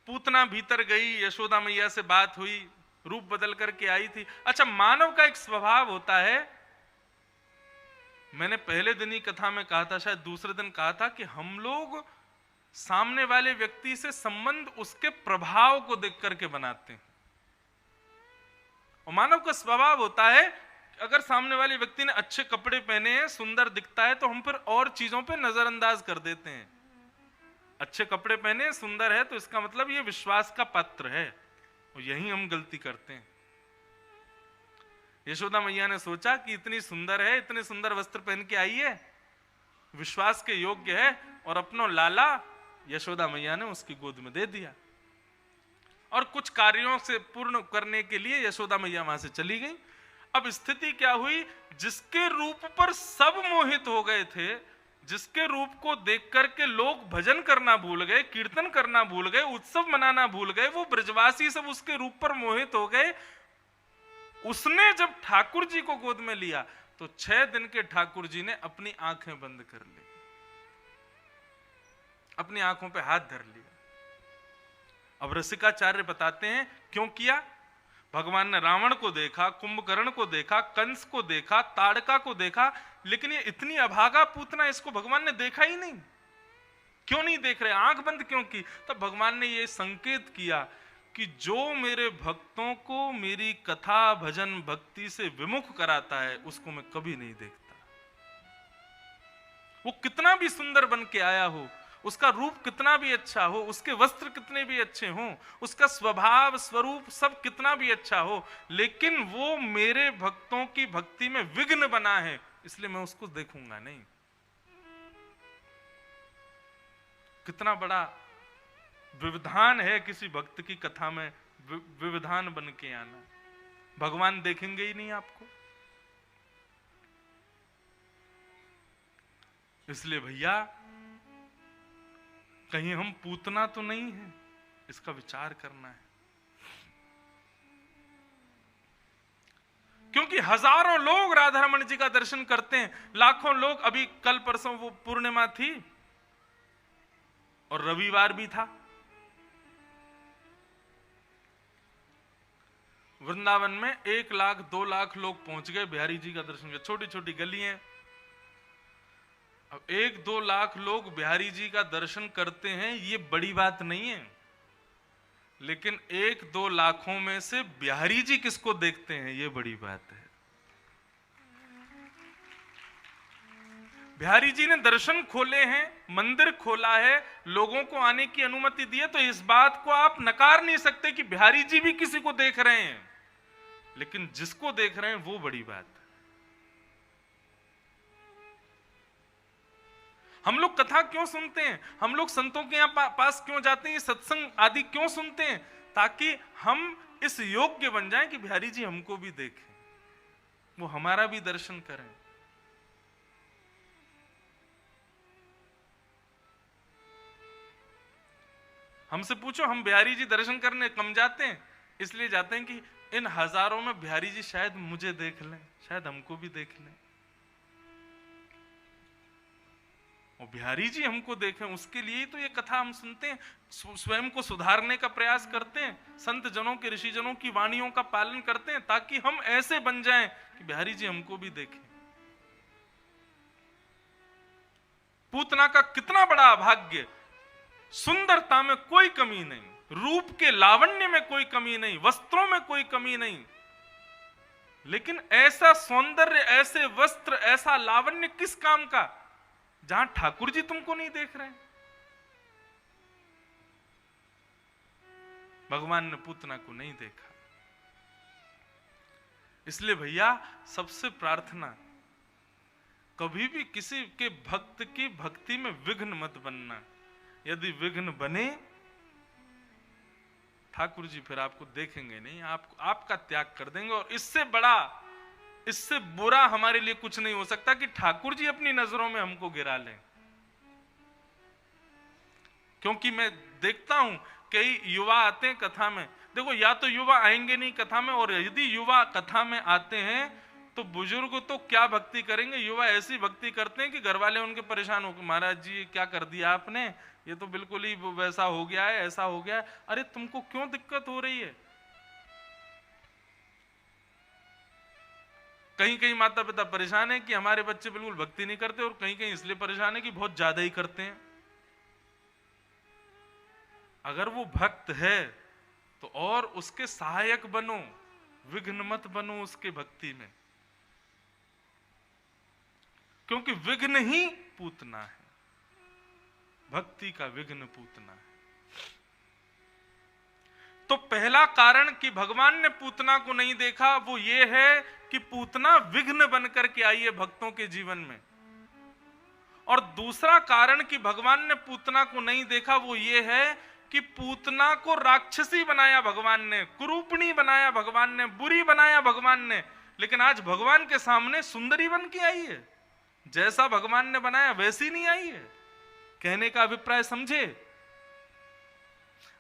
पूतना भीतर गई, यशोदा मैया से बात हुई, रूप बदल करके आई थी। अच्छा, मानव का एक स्वभाव होता है, मैंने पहले दिन ही कथा में कहा था, शायद दूसरे दिन कहा था, कि हम लोग सामने वाले व्यक्ति से संबंध उसके प्रभाव को देख करके बनाते हैं। और मानव का स्वभाव होता है, अगर सामने वाले व्यक्ति ने अच्छे कपड़े पहने हैं, सुंदर दिखता है, तो हम फिर और चीजों पे नजरअंदाज कर देते हैं। अच्छे कपड़े पहने, सुंदर है, तो इसका मतलब ये विश्वास का पात्र है। और यही हम गलती करते हैं। यशोदा मैया ने सोचा कि इतनी सुंदर है, इतने सुंदर वस्त्र पहन के आई है, विश्वास के योग्य है, और अपनो लाला यशोदा मैया ने उसकी गोद में दे दिया। और कुछ कार्यों से पूर्ण करने के लिए यशोदा मैया वहां से चली गई। अब स्थिति क्या हुई, जिसके रूप पर सब मोहित हो गए थे, जिसके रूप को देख करके लोग भजन करना भूल गए, कीर्तन करना भूल गए, उत्सव मनाना भूल गए, वो ब्रजवासी सब उसके रूप पर मोहित हो गए। उसने जब ठाकुर जी को गोद में लिया, तो 6 दिन के ठाकुर जी ने अपनी आंखें बंद कर ली, अपनी आंखों पे हाथ धर लिया। अब रसिकाचार्य बताते हैं क्यों किया। भगवान ने रावण को देखा, कुंभकर्ण को देखा, कंस को देखा, ताड़का को देखा, लेकिन ये इतनी अभागा पूतना, इसको भगवान ने देखा ही नहीं। क्यों नहीं देख रहे, आंख बंद क्यों की? तब भगवान ने ये संकेत किया कि जो मेरे भक्तों को मेरी कथा भजन भक्ति से विमुख कराता है, उसको मैं कभी नहीं देखता। वो कितना भी सुंदर बन के आया हो, उसका रूप कितना भी अच्छा हो, उसके वस्त्र कितने भी अच्छे हों, उसका स्वभाव स्वरूप सब कितना भी अच्छा हो, लेकिन वो मेरे भक्तों की भक्ति में विघ्न बना है, इसलिए मैं उसको देखूंगा नहीं। कितना बड़ा विविधान है किसी भक्त की कथा में विविधान बन के आना। भगवान देखेंगे ही नहीं आपको। इसलिए भैया, कहीं हम पूतना तो नहीं है, इसका विचार करना है। क्योंकि हजारों लोग राधा रमण जी का दर्शन करते हैं, लाखों लोग। अभी कल परसों वो पूर्णिमा थी और रविवार भी था। वृंदावन में 1 लाख 2 लाख लोग पहुंच गए बिहारी जी का दर्शन किया। छोटी छोटी गलियां, अब 1-2 लाख लोग बिहारी जी का दर्शन करते हैं, ये बड़ी बात नहीं है। लेकिन 1-2 लाखों में से बिहारी जी किसको देखते हैं, ये बड़ी बात है। बिहारी जी ने दर्शन खोले हैं, मंदिर खोला है, लोगों को आने की अनुमति दी है, तो इस बात को आप नकार नहीं सकते कि बिहारी जी भी किसी को देख रहे हैं। लेकिन जिसको देख रहे हैं वो बड़ी बात है। हम लोग कथा क्यों सुनते हैं, हम लोग संतों के यहाँ पास क्यों जाते हैं, सत्संग आदि क्यों सुनते हैं? ताकि हम इस योग्य बन जाएं कि बिहारी जी हमको भी देखें, वो हमारा भी दर्शन करें। हमसे पूछो, हम बिहारी जी दर्शन करने कम जाते हैं, इसलिए जाते हैं कि इन हजारों में बिहारी जी शायद मुझे देख लें, शायद हमको भी देख लें, और बिहारी जी हमको देखें। उसके लिए तो ये कथा हम सुनते हैं, स्वयं को सुधारने का प्रयास करते हैं, संत जनों के ऋषि जनों की वाणियों का पालन करते हैं, ताकि हम ऐसे बन जाएं कि बिहारी जी हमको भी देखें। पूतना का कितना बड़ा अभाग्य, सुंदरता में कोई कमी नहीं, रूप के लावण्य में कोई कमी नहीं, वस्त्रों में कोई कमी नहीं, लेकिन ऐसा सौंदर्य, ऐसे वस्त्र, ऐसा लावण्य किस काम का, जहां ठाकुर जी तुमको नहीं देख रहे। भगवान ने पूतना को नहीं देखा। इसलिए भैया सबसे प्रार्थना, कभी भी किसी के भक्त की भक्ति में विघ्न मत बनना। यदि विघ्न बने, ठाकुर जी फिर आपको देखेंगे नहीं, आपका त्याग कर देंगे। और इससे बड़ा, इससे बुरा हमारे लिए कुछ नहीं हो सकता कि ठाकुर जी अपनी नजरों में हमको गिरा लें। क्योंकि मैं देखता हूं कई युवा आते हैं कथा में, देखो या तो युवा आएंगे नहीं कथा में, और यदि युवा कथा में आते हैं तो बुजुर्ग तो क्या भक्ति करेंगे, युवा ऐसी भक्ति करते हैं कि घर वाले उनके परेशान होकर, महाराज जी क्या कर दिया आपने, ये तो बिल्कुल ही वैसा हो गया है, ऐसा हो गया है। अरे तुमको क्यों दिक्कत हो रही है? कहीं कहीं माता पिता परेशान है कि हमारे बच्चे बिल्कुल भक्ति नहीं करते, और कहीं कहीं इसलिए परेशान है कि बहुत ज्यादा ही करते हैं। अगर वो भक्त है तो और उसके सहायक बनो, विघ्न मत बनो उसके भक्ति में, क्योंकि विघ्न ही पूतना है, भक्ति का विघ्न पूतना है। तो पहला कारण कि भगवान ने पूतना को नहीं देखा वो ये है कि पूतना विघ्न बनकर के आई है भक्तों के जीवन में। और दूसरा कारण कि भगवान ने पूतना को नहीं देखा वो ये है कि पूतना को राक्षसी बनाया भगवान ने, कुरूपणी बनाया भगवान ने, बुरी बनाया भगवान ने, लेकिन आज भगवान के सामने सुंदरी बन के आई है। जैसा भगवान ने बनाया वैसी नहीं आई है। कहने का अभिप्राय समझे,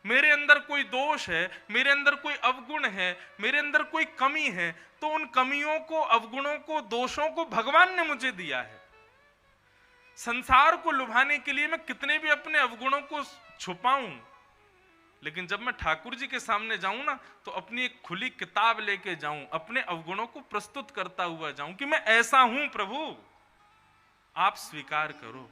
मेरे अंदर कोई दोष है, मेरे अंदर कोई अवगुण है, मेरे अंदर कोई कमी है, तो उन कमियों को, अवगुणों को, दोषों को भगवान ने मुझे दिया है। संसार को लुभाने के लिए मैं कितने भी अपने अवगुणों को छुपाऊं, लेकिन जब मैं ठाकुर जी के सामने जाऊं ना, तो अपनी एक खुली किताब लेके जाऊं, अपने अवगुणों को प्रस्तुत करता हुआ जाऊं कि मैं ऐसा हूं प्रभु, आप स्वीकार करो।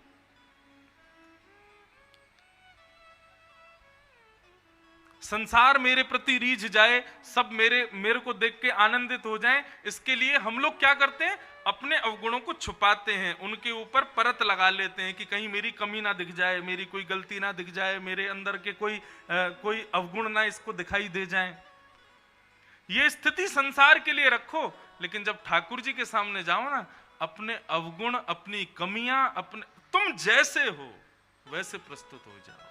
संसार मेरे प्रति रीझ जाए, सब मेरे को देख के आनंदित हो जाएं, इसके लिए हम लोग क्या करते हैं, अपने अवगुणों को छुपाते हैं, उनके ऊपर परत लगा लेते हैं कि कहीं मेरी कमी ना दिख जाए, मेरी कोई गलती ना दिख जाए, मेरे अंदर के कोई अवगुण ना इसको दिखाई दे जाए। ये स्थिति संसार के लिए रखो, लेकिन जब ठाकुर जी के सामने जाओ ना, अपने अवगुण, अपनी कमियां, अपने तुम जैसे हो वैसे प्रस्तुत हो जाओ।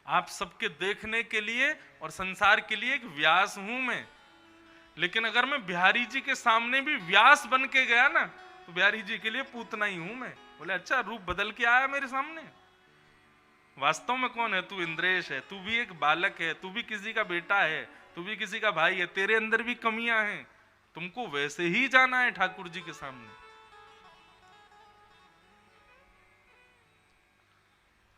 आप सबके देखने के लिए और संसार के लिए एक व्यास हूं मैं, लेकिन अगर मैं बिहारी जी के सामने भी व्यास बन के गया ना, तो बिहारी जी के लिए पूतना ही हूं मैं। बोले अच्छा, रूप बदल के आया मेरे सामने, वास्तव में कौन है तू? इंद्रेश है, तू भी एक बालक है, तू भी किसी का बेटा है, तू भी किसी का भाई है, तेरे अंदर भी कमियां हैं, तुमको वैसे ही जाना है ठाकुर जी के सामने।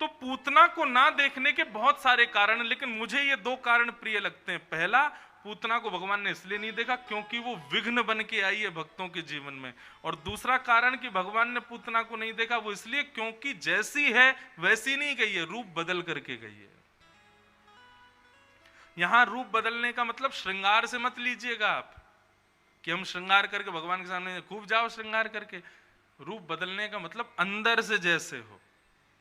तो पूतना को ना देखने के बहुत सारे कारण, लेकिन मुझे ये दो कारण प्रिय लगते हैं। पहला, पूतना को भगवान ने इसलिए नहीं देखा क्योंकि वो विघ्न बन के आई है भक्तों के जीवन में। और दूसरा कारण कि भगवान ने पूतना को नहीं देखा वो इसलिए क्योंकि जैसी है वैसी नहीं गई है, रूप बदल करके गई है। यहां रूप बदलने का मतलब श्रृंगार से मत लीजिएगा आप कि हम श्रृंगार करके भगवान के सामने खूब जाओ श्रृंगार करके। रूप बदलने का मतलब अंदर से जैसे हो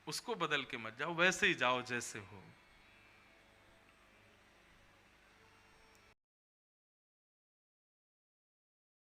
उसको बदल के मत जाओ, वैसे ही जाओ जैसे हो।